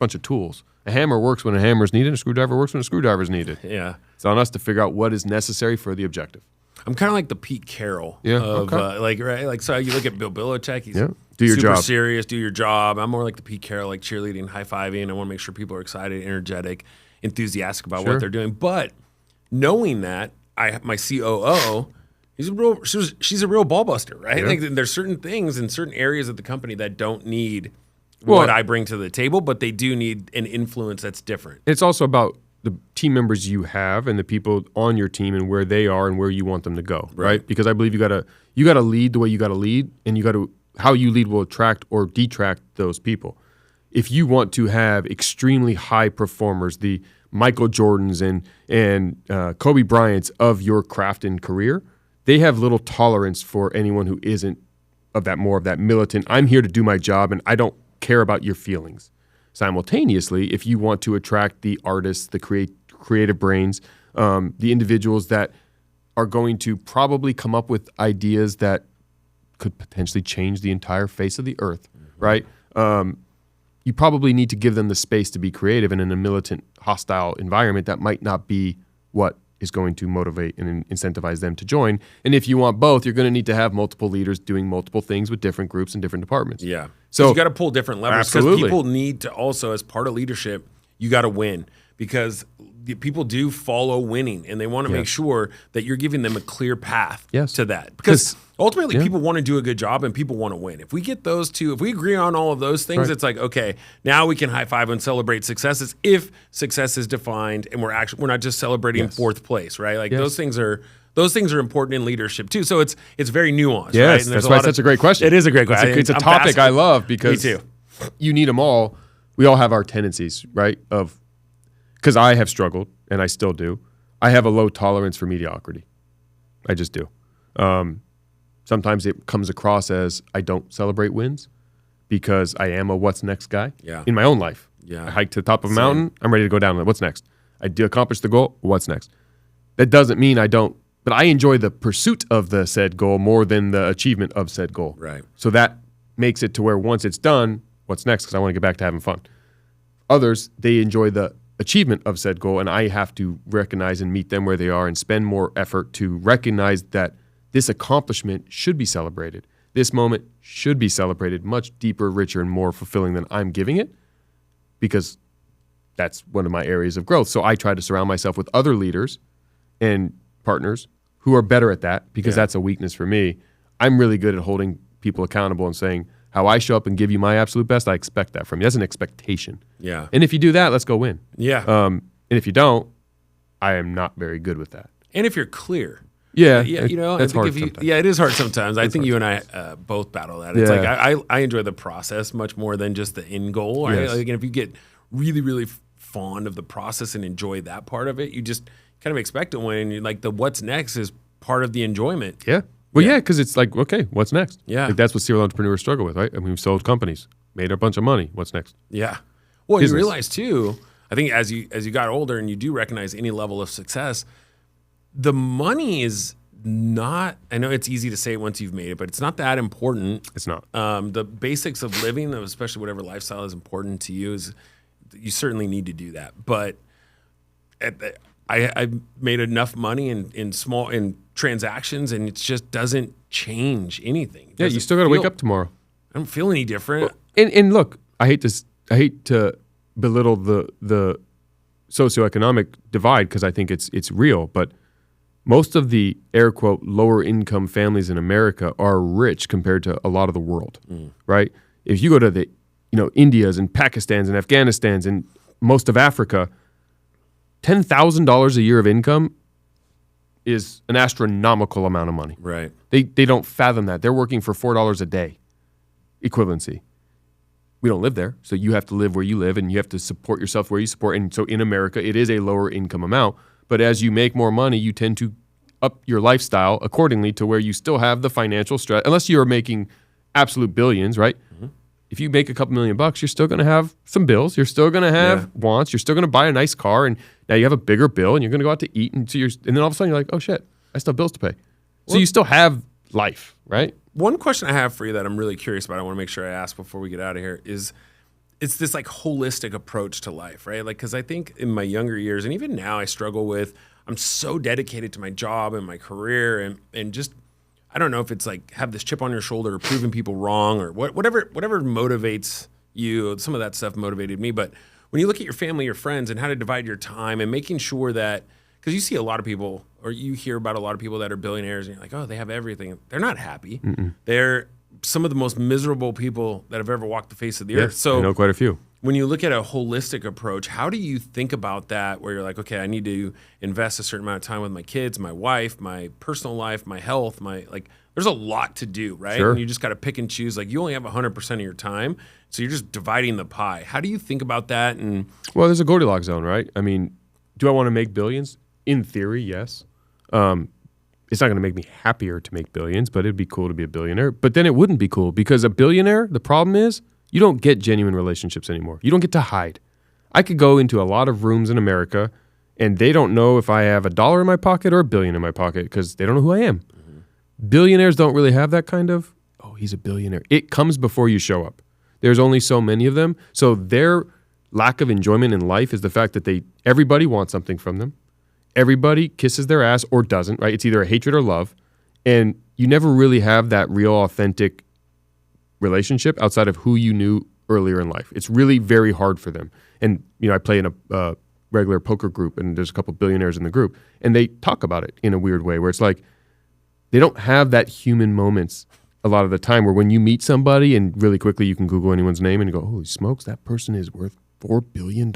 Speaker 1: bunch of tools. A hammer works when a hammer is needed. A screwdriver works when a screwdriver is needed. Yeah. It's on us to figure out what is necessary for the objective.
Speaker 2: I'm kind of like the Pete Carroll of right. So you look at Bill Belichick. He's
Speaker 1: do your
Speaker 2: super
Speaker 1: job.
Speaker 2: Serious. Do your job. I'm more like the Pete Carroll, like cheerleading, high fiving. I want to make sure people are excited, energetic, enthusiastic about what they're doing. But knowing that, my COO, she's a real ball buster, right? Yeah. Like there's certain things in certain areas of the company that don't need what I bring to the table, but they do need an influence that's different.
Speaker 1: It's also about the team members you have and the people on your team and where they are and where you want them to go, right? Because I believe you gotta lead the way you gotta lead, and how you lead will attract or detract those people. If you want to have extremely high performers, the Michael Jordans and Kobe Bryants of your craft and career, they have little tolerance for anyone who isn't of that militant. I'm here to do my job, and I don't care about your feelings. Simultaneously, if you want to attract the artists, the creative brains, the individuals that are going to probably come up with ideas that could potentially change the entire face of the earth, right? You probably need to give them the space to be creative, and in a militant, hostile environment, that might not be what is going to motivate and incentivize them to join. And if you want both, you're going to need to have multiple leaders doing multiple things with different groups and different departments.
Speaker 2: Yeah. So you got to pull different levers, because people need to also, as part of leadership, you got to win, because people do follow winning, and they want to make sure that you're giving them a clear path to that. Because ultimately, people want to do a good job and people want to win. If we get those two, if we agree on all of those things, it's like, okay, now we can high five and celebrate successes if success is defined and we're not just celebrating fourth place, right? Like those things are important in leadership too. So it's very nuanced.
Speaker 1: Yes,
Speaker 2: right? And
Speaker 1: that's why it's such a great question.
Speaker 2: It is a great question.
Speaker 1: It's a topic I love, because you need them all. we all have our tendencies, right? Because I have struggled, and I still do. I have a low tolerance for mediocrity. I just do. Sometimes it comes across as I don't celebrate wins because I am a what's next guy in my own life.
Speaker 2: Yeah.
Speaker 1: I hike to the top of a mountain, I'm ready to go down. What's next? I do accomplish the goal, what's next? That doesn't mean I don't, but I enjoy the pursuit of the said goal more than the achievement of said goal.
Speaker 2: Right.
Speaker 1: So that makes it to where once it's done, what's next? Because I want to get back to having fun. Others, they enjoy the achievement of said goal, and I have to recognize and meet them where they are and spend more effort to recognize that this accomplishment should be celebrated. This moment should be celebrated much deeper, richer, and more fulfilling than I'm giving it, because that's one of my areas of growth. So I try to surround myself with other leaders and partners who are better at that, because that's a weakness for me. I'm really good at holding people accountable and saying, how I show up and give you my absolute best, I expect that from you. That's an expectation.
Speaker 2: Yeah.
Speaker 1: And if you do that, let's go win.
Speaker 2: Yeah.
Speaker 1: And if you don't, I am not very good with that.
Speaker 2: And if you're clear.
Speaker 1: Yeah.
Speaker 2: You know,
Speaker 1: that's
Speaker 2: I think
Speaker 1: hard
Speaker 2: if you,
Speaker 1: sometimes.
Speaker 2: it is hard sometimes. I think you and I both battle that. It's like I enjoy the process much more than just the end goal. Right?
Speaker 1: Yes.
Speaker 2: Like, if you get really, really fond of the process and enjoy that part of it, you just kind of expect to win. You're like, the what's next is part of the enjoyment.
Speaker 1: Yeah. Well, yeah, because it's like, okay, what's next?
Speaker 2: Yeah.
Speaker 1: Like that's what serial entrepreneurs struggle with, right? I mean, we've sold companies, made a bunch of money. What's next?
Speaker 2: Yeah. Well,
Speaker 1: Business.
Speaker 2: you realize too, I think as you got older and you do recognize any level of success, the money is not, I know it's easy to say once you've made it, but it's not that important.
Speaker 1: It's not.
Speaker 2: The basics of living, especially whatever lifestyle is important to you, is you certainly need to do that. But I made enough money in transactions, and it just doesn't change anything.
Speaker 1: Yeah, you still got to wake up tomorrow.
Speaker 2: I don't feel any different.
Speaker 1: And look, I hate to belittle the socioeconomic divide, because I think it's real, but most of the air quote lower income families in America are rich compared to a lot of the world, right? If you go to the Indias and Pakistans and Afghanistans and most of Africa, $10,000 a year of income is an astronomical amount of money.
Speaker 2: Right.
Speaker 1: They don't fathom that. They're working for $4 a day equivalency. We don't live there, so you have to live where you live, and you have to support yourself where you support. And so in America, it is a lower income amount. But as you make more money, you tend to up your lifestyle accordingly to where you still have the financial stress. Unless you're making absolute billions, right? Mm-hmm. If you make a couple $1,000,000, you're still going to have some bills. You're still going to have wants. You're still going to buy a nice car, and now you have a bigger bill, and you're going to go out to eat, and then all of a sudden you're like, oh shit, I still have bills to pay. So you still have life, right?
Speaker 2: One question I have for you that I'm really curious about, I want to make sure I ask before we get out of here, is it's this like holistic approach to life, right? Like, because I think in my younger years, and even now, I struggle with, I'm so dedicated to my job and my career, and just, I don't know if it's like have this chip on your shoulder or proving people wrong or whatever motivates you. Some of that stuff motivated me, but when you look at your family, your friends, and how to divide your time and making sure that, because you see a lot of people, or you hear about a lot of people that are billionaires, and you're like, oh, they have everything. They're not happy. Mm-mm. They're some of the most miserable people that have ever walked the face of the earth. So
Speaker 1: I know quite a few.
Speaker 2: When you look at a holistic approach, how do you think about that, where you're like, okay, I need to invest a certain amount of time with my kids, my wife, my personal life, my health, there's a lot to do, right?
Speaker 1: Sure.
Speaker 2: And you just got to pick and choose. Like, you only have 100% of your time, so you're just dividing the pie. How do you think about that? And
Speaker 1: well, there's a Goldilocks zone, right? I mean, do I want to make billions? In theory, yes. It's not going to make me happier to make billions, but it'd be cool to be a billionaire. But then it wouldn't be cool, because a billionaire, the problem is you don't get genuine relationships anymore. You don't get to hide. I could go into a lot of rooms in America, and they don't know if I have $1 in my pocket or $1 billion in my pocket, because they don't know who I am. Mm-hmm. Billionaires don't really have that kind of, oh, he's a billionaire. It comes before you show up. There's only so many of them. So their lack of enjoyment in life is the fact that everybody wants something from them. Everybody kisses their ass or doesn't, right? It's either a hatred or love. And you never really have that real, authentic relationship outside of who you knew earlier in life. It's really very hard for them. And, I play in a regular poker group, and there's a couple billionaires in the group, and they talk about it in a weird way where it's like they don't have that human moments a lot of the time, where when you meet somebody and really quickly you can Google anyone's name and you go, holy smokes, that person is worth $4 billion.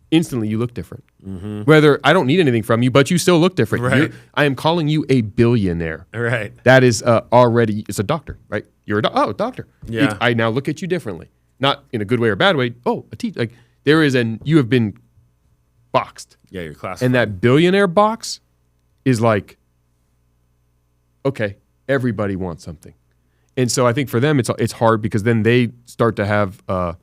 Speaker 1: Instantly you look different. Mm-hmm. Whether I don't need anything from you, but you still look different.
Speaker 2: Right.
Speaker 1: I am calling you a billionaire.
Speaker 2: Right.
Speaker 1: That is already, it's a doctor, right? You're a doctor.
Speaker 2: Yeah.
Speaker 1: I now look at you differently. not in a good way or bad way. Oh, like you have been boxed.
Speaker 2: Yeah, your class.
Speaker 1: And that billionaire box is like, okay, everybody wants something. And so I think for them, it's hard because then they start to have a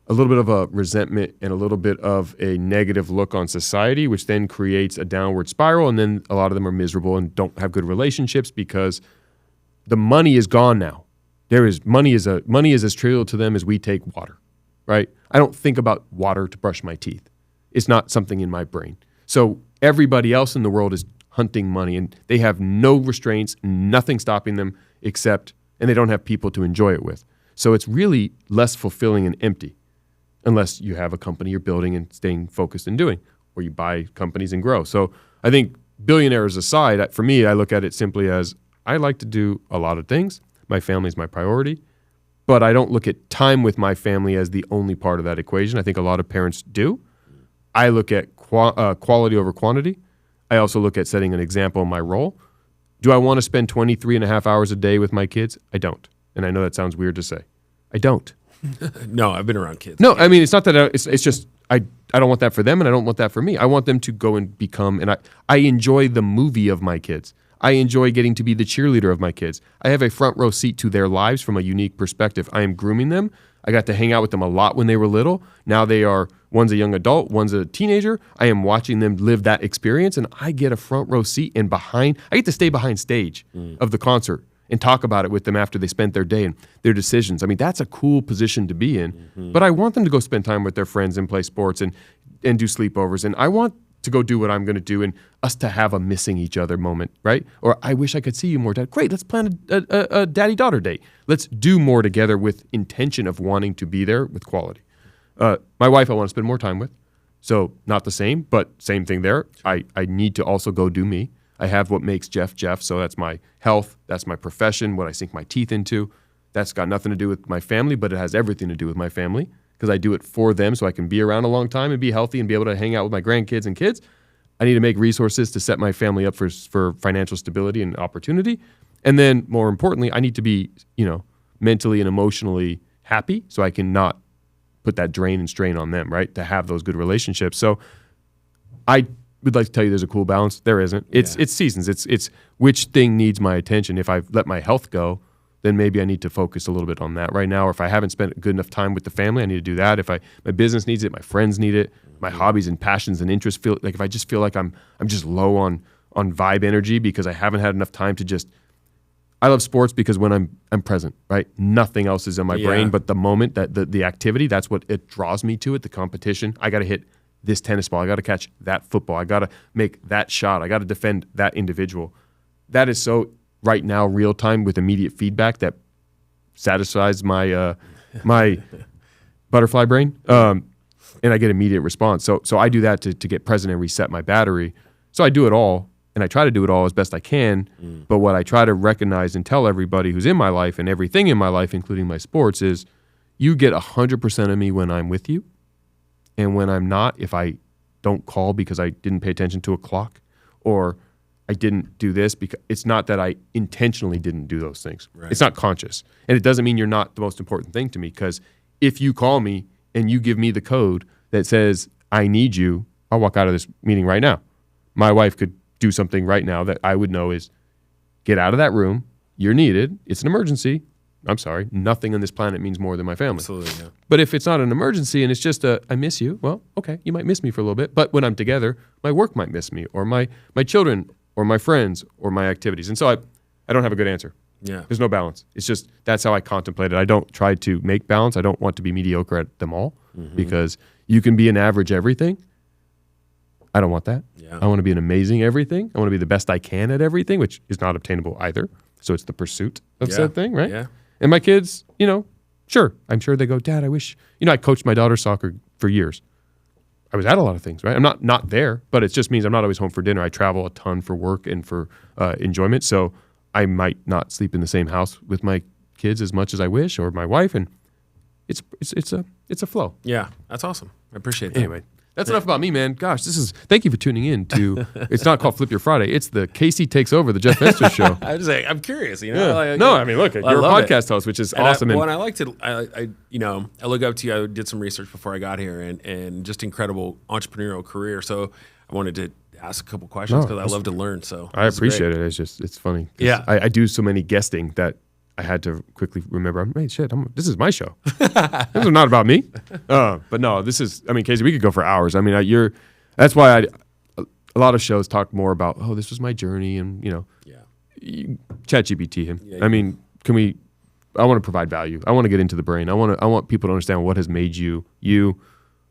Speaker 1: little bit of a resentment and a little bit of a negative look on society, which then creates a downward spiral. And then a lot of them are miserable and don't have good relationships because the money is gone now. Money is as trivial to them as we take water, right? I don't think about water to brush my teeth. It's not something in my brain. So everybody else in the world is hunting money, and they have no restraints, nothing stopping them and they don't have people to enjoy it with. So it's really less fulfilling and empty unless you have a company you're building and staying focused and doing, or you buy companies and grow. So I think billionaires aside, for me, I look at it simply as I like to do a lot of things. My family is my priority, but I don't look at time with my family as the only part of that equation. I think a lot of parents do. I look at quality over quantity. I also look at setting an example in my role. Do I want to spend 23 and a half hours a day with my kids? I don't. And I know that sounds weird to say. I don't.
Speaker 2: No, I've been around kids.
Speaker 1: No, I mean, it's not that it's just I don't want that for them and I don't want that for me. I want them to go and become, and I enjoy the movie of my kids. I enjoy getting to be the cheerleader of my kids. I have a front row seat to their lives from a unique perspective. I am grooming them. I got to hang out with them a lot when they were little. Now one's a young adult, one's a teenager. I am watching them live that experience, and I get a front row seat and I get to stay behind stage of the concert and talk about it with them after they spent their day and their decisions. I mean, that's a cool position to be in, but I want them to go spend time with their friends and play sports and do sleepovers, and I want to go do what I'm going to do and us to have a missing each other moment, right? Or I wish I could see you more, Dad. Great, let's plan a daddy-daughter date. Let's do more together with intention of wanting to be there with quality. My wife I want to spend more time with, so not the same, but same thing there. I need to also go do me. I have what makes Jeff, so that's my health, that's my profession, what I sink my teeth into. That's got nothing to do with my family, but it has everything to do with my family, because I do it for them so I can be around a long time and be healthy and be able to hang out with my grandkids and kids. I need to make resources to set my family up for financial stability and opportunity. And then more importantly, I need to be, mentally and emotionally happy so I can not put that drain and strain on them, right? To have those good relationships. So I would like to tell you there's a cool balance. There isn't. It's seasons. It's which thing needs my attention. If I let my health go, then maybe I need to focus a little bit on that right now. Or if I haven't spent good enough time with the family, I need to do that. If my business needs it, my friends need it, my hobbies and passions and interests feel like if I just feel like I'm just low on vibe energy because I haven't had enough time to just. I love sports because when I'm present, right? Nothing else is in my brain but the moment, that the activity. That's what it draws me to it. The competition. I got to hit this tennis ball. I got to catch that football. I got to make that shot. I got to defend that individual. That is so. Right now, real time with immediate feedback that satisfies my my butterfly brain, and I get immediate response. So I do that to get present and reset my battery. So I do it all, and I try to do it all as best I can. But what I try to recognize and tell everybody who's in my life and everything in my life, including my sports, is you get 100% of me when I'm with you, and when I'm not, if I don't call because I didn't pay attention to a clock, or I didn't do this, because it's not that I intentionally didn't do those things. Right. It's not conscious. And it doesn't mean you're not the most important thing to me, because if you call me and you give me the code that says, I need you, I'll walk out of this meeting right now. My wife could do something right now that I would know is, get out of that room, you're needed, it's an emergency. I'm sorry, nothing on this planet means more than my family.
Speaker 2: Absolutely, yeah.
Speaker 1: But if it's not an emergency and it's just I miss you, well, okay, you might miss me for a little bit, but when I'm together, my work might miss me, or my children, or my friends, or my activities. And so I don't have a good answer.
Speaker 2: Yeah.
Speaker 1: There's no balance. It's just, that's how I contemplate it. I don't try to make balance. I don't want to be mediocre at them all, because you can be an average everything. I don't want that.
Speaker 2: Yeah.
Speaker 1: I want to be an amazing everything. I want to be the best I can at everything, which is not obtainable either. So it's the pursuit of said thing, right?
Speaker 2: Yeah.
Speaker 1: And my kids, sure, I'm sure they go, Dad, I wish, I coached my daughter's soccer for years. I was at a lot of things, right? I'm not there, but it just means I'm not always home for dinner. I travel a ton for work and for enjoyment. So I might not sleep in the same house with my kids as much as I wish, or my wife. And it's a flow.
Speaker 2: Yeah, that's awesome. I appreciate that.
Speaker 1: Anyway, That's enough about me, man. Gosh, thank you for tuning in to, it's not called Flip Your Friday. It's the Casey Takes Over, the Jeff Fenster show.
Speaker 2: I'm curious, you know?
Speaker 1: Yeah. No, I mean, look, you're a podcast host, which is awesome.
Speaker 2: I like to, I look up to you. I did some research before I got here and just incredible entrepreneurial career. So I wanted to ask a couple questions because I love to learn. So
Speaker 1: I appreciate it. It's funny.
Speaker 2: Yeah.
Speaker 1: I do so many guesting that I had to quickly remember, this is my show. This is not about me. But no, Casey, we could go for hours. I mean, that's why a lot of shows talk more about, this was my journey and, ChatGPT him. Yeah, I mean, I want to provide value. I want to get into the brain. I want people to understand what has made you,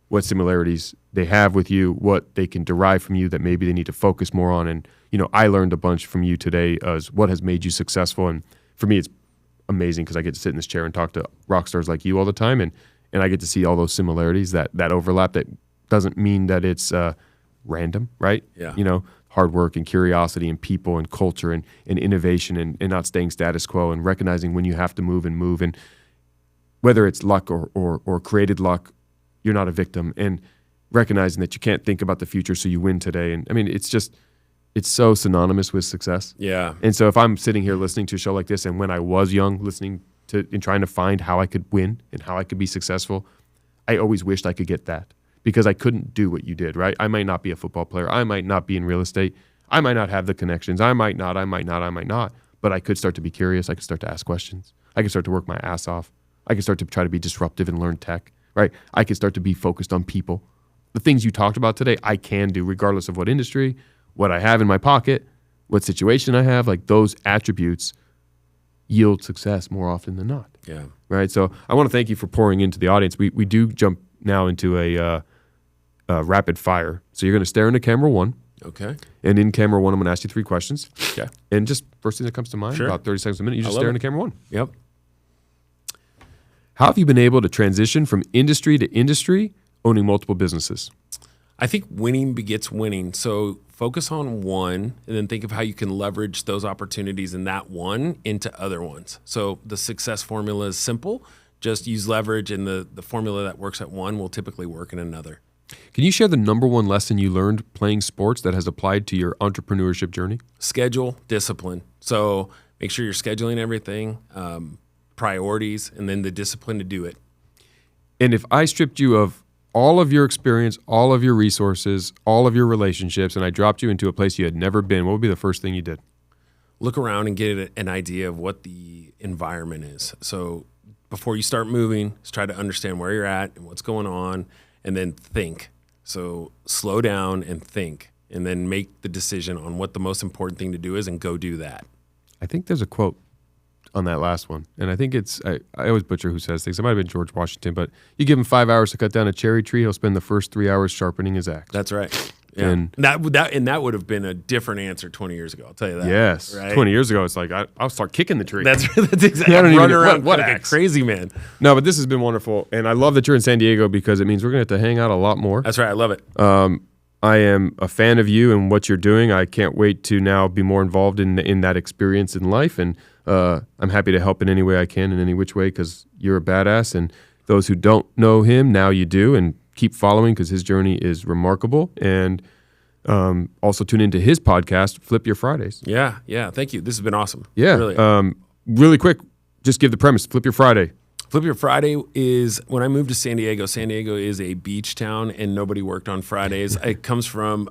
Speaker 1: what similarities they have with you, what they can derive from you that maybe they need to focus more on. And, I learned a bunch from you today as what has made you successful. And for me, it's amazing because I get to sit in this chair and talk to rock stars like you all the time, and I get to see all those similarities that overlap. That doesn't mean that it's random, right?
Speaker 2: Yeah.
Speaker 1: Hard work and curiosity and people and culture and innovation and not staying status quo and recognizing when you have to move and whether it's luck or created luck, you're not a victim, and recognizing that you can't think about the future so you win today. And I mean, it's so synonymous with success.
Speaker 2: Yeah.
Speaker 1: And so if I'm sitting here listening to a show like this, and when I was young, listening to and trying to find how I could win and how I could be successful, I always wished I could get that because I couldn't do what you did, right? I might not be a football player. I might not be in real estate. I might not have the connections. I might not. But I could start to be curious. I could start to ask questions. I could start to work my ass off. I could start to try to be disruptive and learn tech, right? I could start to be focused on people. The things you talked about today, I can do regardless of what industry, what I have in my pocket, what situation I have. Like those attributes yield success more often than not.
Speaker 2: Yeah.
Speaker 1: Right. So I want to thank you for pouring into the audience. We do jump now into a rapid fire. So you're going to stare into camera one.
Speaker 2: Okay.
Speaker 1: And in camera one, I'm going to ask you 3 questions.
Speaker 2: Okay.
Speaker 1: And just first thing that comes to mind,
Speaker 2: Sure.
Speaker 1: about 30 seconds a minute, you just stare into camera one.
Speaker 2: Yep.
Speaker 1: How have you been able to transition from industry to industry, owning multiple businesses?
Speaker 2: I think winning begets winning. So focus on one and then think of how you can leverage those opportunities in that one into other ones. So the success formula is simple. Just use leverage, and the formula that works at one will typically work in another.
Speaker 1: Can you share the number one lesson you learned playing sports that has applied to your entrepreneurship journey?
Speaker 2: Schedule, discipline. So make sure you're scheduling everything, priorities, and then the discipline to do it.
Speaker 1: And if I stripped you of all of your experience, all of your resources, all of your relationships, and I dropped you into a place you had never been, what would be the first thing you did?
Speaker 2: Look around and get an idea of what the environment is. So before you start moving, just try to understand where you're at and what's going on, and then think. So slow down and think, and then make the decision on what the most important thing to do is and go do that.
Speaker 1: I think there's a quote on that last one, and I think I always butcher who says things. It might have been George Washington, but you give him 5 hours to cut down a cherry tree, he'll spend the first 3 hours sharpening his axe.
Speaker 2: That's right. Yeah. And that would have been a different answer 20 years ago. I'll tell you that.
Speaker 1: Yes, right? 20 years ago, it's like I'll start kicking the tree.
Speaker 2: That's exactly.
Speaker 1: I don't
Speaker 2: run
Speaker 1: even
Speaker 2: around
Speaker 1: what
Speaker 2: like
Speaker 1: axe?
Speaker 2: A crazy man.
Speaker 1: No, but this has been wonderful, and I love that you're in San Diego because it means we're going to have to hang out a lot more.
Speaker 2: That's right. I love it.
Speaker 1: I am a fan of you and what you're doing. I can't wait to now be more involved in that experience in life, and I'm happy to help in any way I can, in any which way, because you're a badass. And those who don't know him, now you do, and keep following because his journey is remarkable. And also tune into his podcast, Flip Your Fridays.
Speaker 2: Yeah. Thank you. This has been awesome.
Speaker 1: Yeah.
Speaker 2: Really.
Speaker 1: Really quick, just give the premise. Flip Your Friday.
Speaker 2: Flip Your Friday is when I moved to San Diego. San Diego is a beach town, and nobody worked on Fridays. It comes from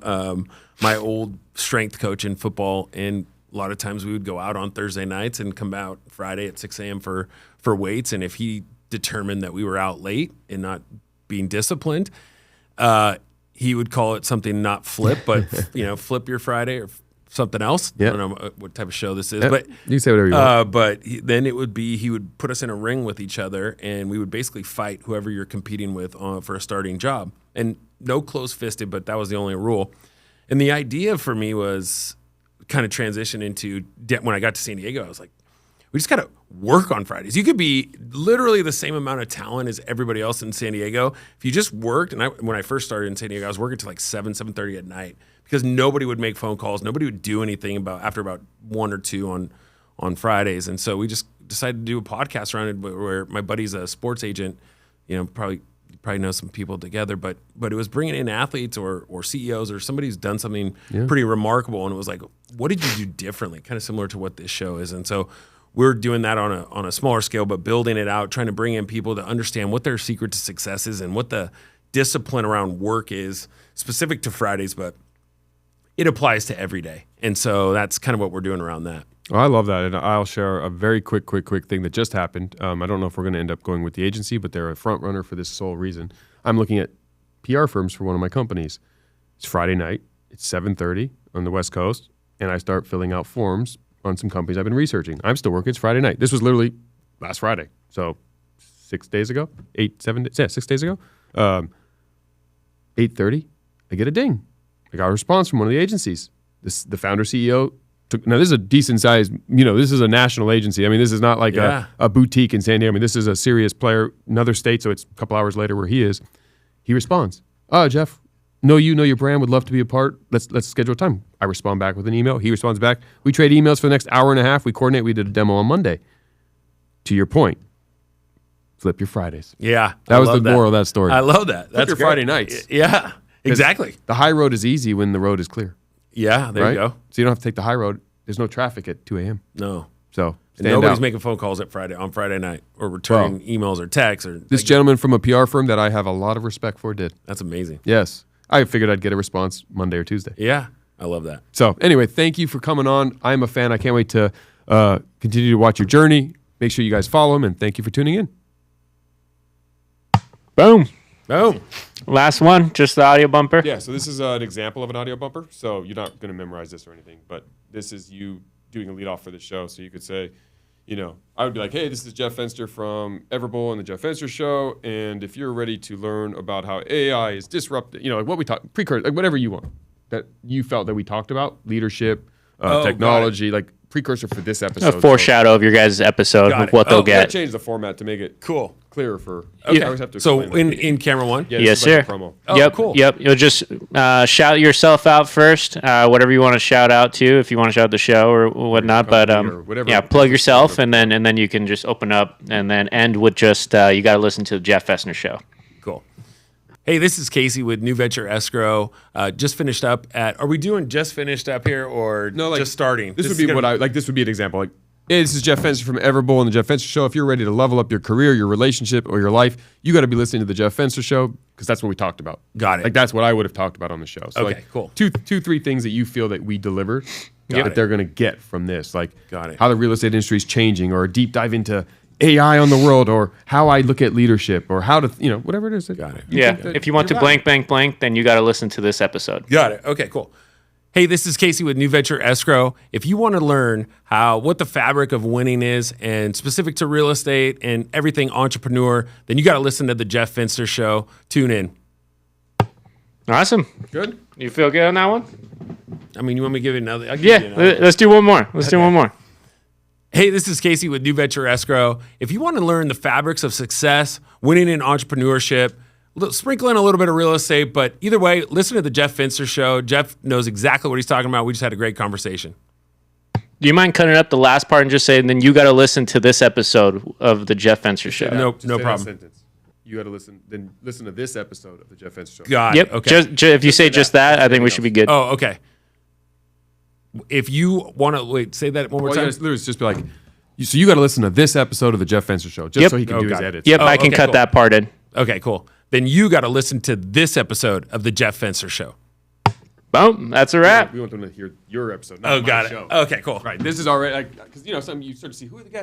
Speaker 2: my old strength coach in football, and a lot of times we would go out on Thursday nights and come out Friday at 6 a.m. for weights. And if he determined that we were out late and not being disciplined, he would call it something not flip, but Flip Your Friday or something else.
Speaker 1: Yep.
Speaker 2: I don't know what type of show this is, but
Speaker 1: you say whatever you want.
Speaker 2: But then it would be he would put us in a ring with each other, and we would basically fight whoever you're competing with for a starting job. And no close-fisted, but that was the only rule. And the idea for me was kind of transition into when I got to San Diego. I was like, we just got to work on Fridays. You could be literally the same amount of talent as everybody else in San Diego if you just worked. And when I first started in San Diego, I was working till like 7:30 at night because nobody would make phone calls. Nobody would do anything after about 1 or 2 on Fridays. And so we just decided to do a podcast around it where my buddy's a sports agent, probably probably know some people together, but it was bringing in athletes or CEOs or somebody who's done something pretty remarkable, and it was like, what did you do differently? Kind of similar to what this show is, and so we're doing that on a smaller scale, but building it out, trying to bring in people to understand what their secret to success is and what the discipline around work is, specific to Fridays, but it applies to every day, and so that's kind of what we're doing around that.
Speaker 1: Oh, I love that, and I'll share a very quick thing that just happened. I don't know if we're going to end up going with the agency, but they're a front runner for this sole reason. I'm looking at PR firms for one of my companies. It's Friday night. It's 7:30 on the West Coast, and I start filling out forms on some companies I've been researching. I'm still working. It's Friday night. This was literally last Friday, so 6 days ago, 6 days ago. 8:30, I get a ding. I got a response from one of the agencies. The founder CEO. Now, this is a decent size, this is a national agency. I mean, this is not like a boutique in San Diego. I mean, this is a serious player, another state, so it's a couple hours later where he is. He responds, Jeff, know your brand, would love to be a part. Let's schedule a time. I respond back with an email. He responds back. We trade emails for the next hour and a half. We coordinate. We did a demo on Monday. To your point, flip your Fridays.
Speaker 2: Yeah.
Speaker 1: That was the moral of that story.
Speaker 2: I love that.
Speaker 1: That's your Friday nights.
Speaker 2: Yeah, exactly.
Speaker 1: The high road is easy when the road is clear.
Speaker 2: Yeah, there you go.
Speaker 1: So you don't have to take the high road. There's no traffic at 2 a.m.
Speaker 2: No.
Speaker 1: So
Speaker 2: nobody's making phone calls on Friday night or returning emails or texts.
Speaker 1: This gentleman from a PR firm that I have a lot of respect for did.
Speaker 2: That's amazing.
Speaker 1: Yes. I figured I'd get a response Monday or Tuesday.
Speaker 2: Yeah, I love that.
Speaker 1: So anyway, thank you for coming on. I'm a fan. I can't wait to continue to watch your journey. Make sure you guys follow him, and thank you for tuning in.
Speaker 4: Boom.
Speaker 2: Boom.
Speaker 4: Last one, just the audio bumper.
Speaker 1: Yeah, so this is an example of an audio bumper. So you're not going to memorize this or anything, but this is you doing a lead off for the show. So you could say, I would be like, hey, this is Jeff Fenster from Everbowl and the Jeff Fenster Show. And if you're ready to learn about how AI is disrupting, like what we talked, precursor, like whatever you want that you felt that we talked about, leadership, technology, like precursor for this episode.
Speaker 4: A foreshadow of your guys' episode of what they'll get.
Speaker 1: Change the format to make it clearer for.
Speaker 2: Okay.
Speaker 1: I always have to
Speaker 2: so
Speaker 1: explain
Speaker 2: in camera one.
Speaker 1: Yeah,
Speaker 4: yes,
Speaker 1: like
Speaker 4: sir.
Speaker 1: a promo.
Speaker 2: Oh,
Speaker 4: Yep.
Speaker 2: cool.
Speaker 4: Yep. You'll just shout yourself out first. Whatever you want to shout out to, if you want to shout out the show or whatnot. But
Speaker 1: whatever.
Speaker 4: plug yourself, and then you can just open up and then end with just you got to listen to the Jeff Fessner Show.
Speaker 2: Cool. Hey, this is Casey with New Venture Escrow. Just finished up at. Are we doing just finished up here or just starting?
Speaker 1: This would be what I like. This would be an example. Like, hey, this is Jeff Fenster from Everbowl and the Jeff Fenster Show. If you're ready to level up your career, your relationship, or your life, you got to be listening to the Jeff Fenster Show because that's what we talked about.
Speaker 2: Got it.
Speaker 1: Like that's what I would have talked about on the show. So
Speaker 2: okay, cool.
Speaker 1: Two, three things that you feel that we delivered that they're going to get from this, like how the real estate industry is changing, or a deep dive into AI on the world, or how I look at leadership, or how to, whatever it is.
Speaker 2: Got it.
Speaker 4: Yeah. If you want to blank, then you got to listen to this episode.
Speaker 2: Got it. Okay, cool. Hey, this is Casey with New Venture Escrow. If you want to learn what the fabric of winning is, and specific to real estate and everything entrepreneur, then you got to listen to the Jeff Fenster Show. Tune in.
Speaker 4: Awesome.
Speaker 1: Good.
Speaker 4: You feel good on that one?
Speaker 2: I mean, you want me to give it another? I'll give
Speaker 4: Yeah.
Speaker 2: you another.
Speaker 4: Let's do one more. Do one more.
Speaker 2: Hey, this is Casey with New Venture Escrow. If you want to learn the fabrics of success, winning in entrepreneurship, sprinkle in a little bit of real estate, but either way, listen to the Jeff Fenster Show. Jeff knows exactly what he's talking about. We just had a great conversation.
Speaker 4: Do you mind cutting up the last part and just saying, then you got to listen to this episode of the Jeff Fenster Show?
Speaker 2: No
Speaker 1: Just say that
Speaker 2: problem.
Speaker 1: sentence. You got to listen to this episode of the Jeff Fenster Show.
Speaker 2: Got
Speaker 4: Yep.
Speaker 2: it. Okay.
Speaker 4: If you say just that, I think we should be good.
Speaker 2: Oh, okay. If you want to say that one more time.
Speaker 1: Literally just be like, so you got to listen to this episode of the Jeff Fenster Show, just so he can do his edits.
Speaker 4: Yep, I can cut
Speaker 2: cool.
Speaker 4: that part in.
Speaker 2: Okay, cool. Then you got to listen to this episode of the Jeff Fenster Show.
Speaker 4: Boom, that's a wrap.
Speaker 1: We want them to hear your episode, not my
Speaker 2: got it.
Speaker 1: show.
Speaker 2: Okay, cool.
Speaker 1: Right. This is already, because, some you start to see who are the guests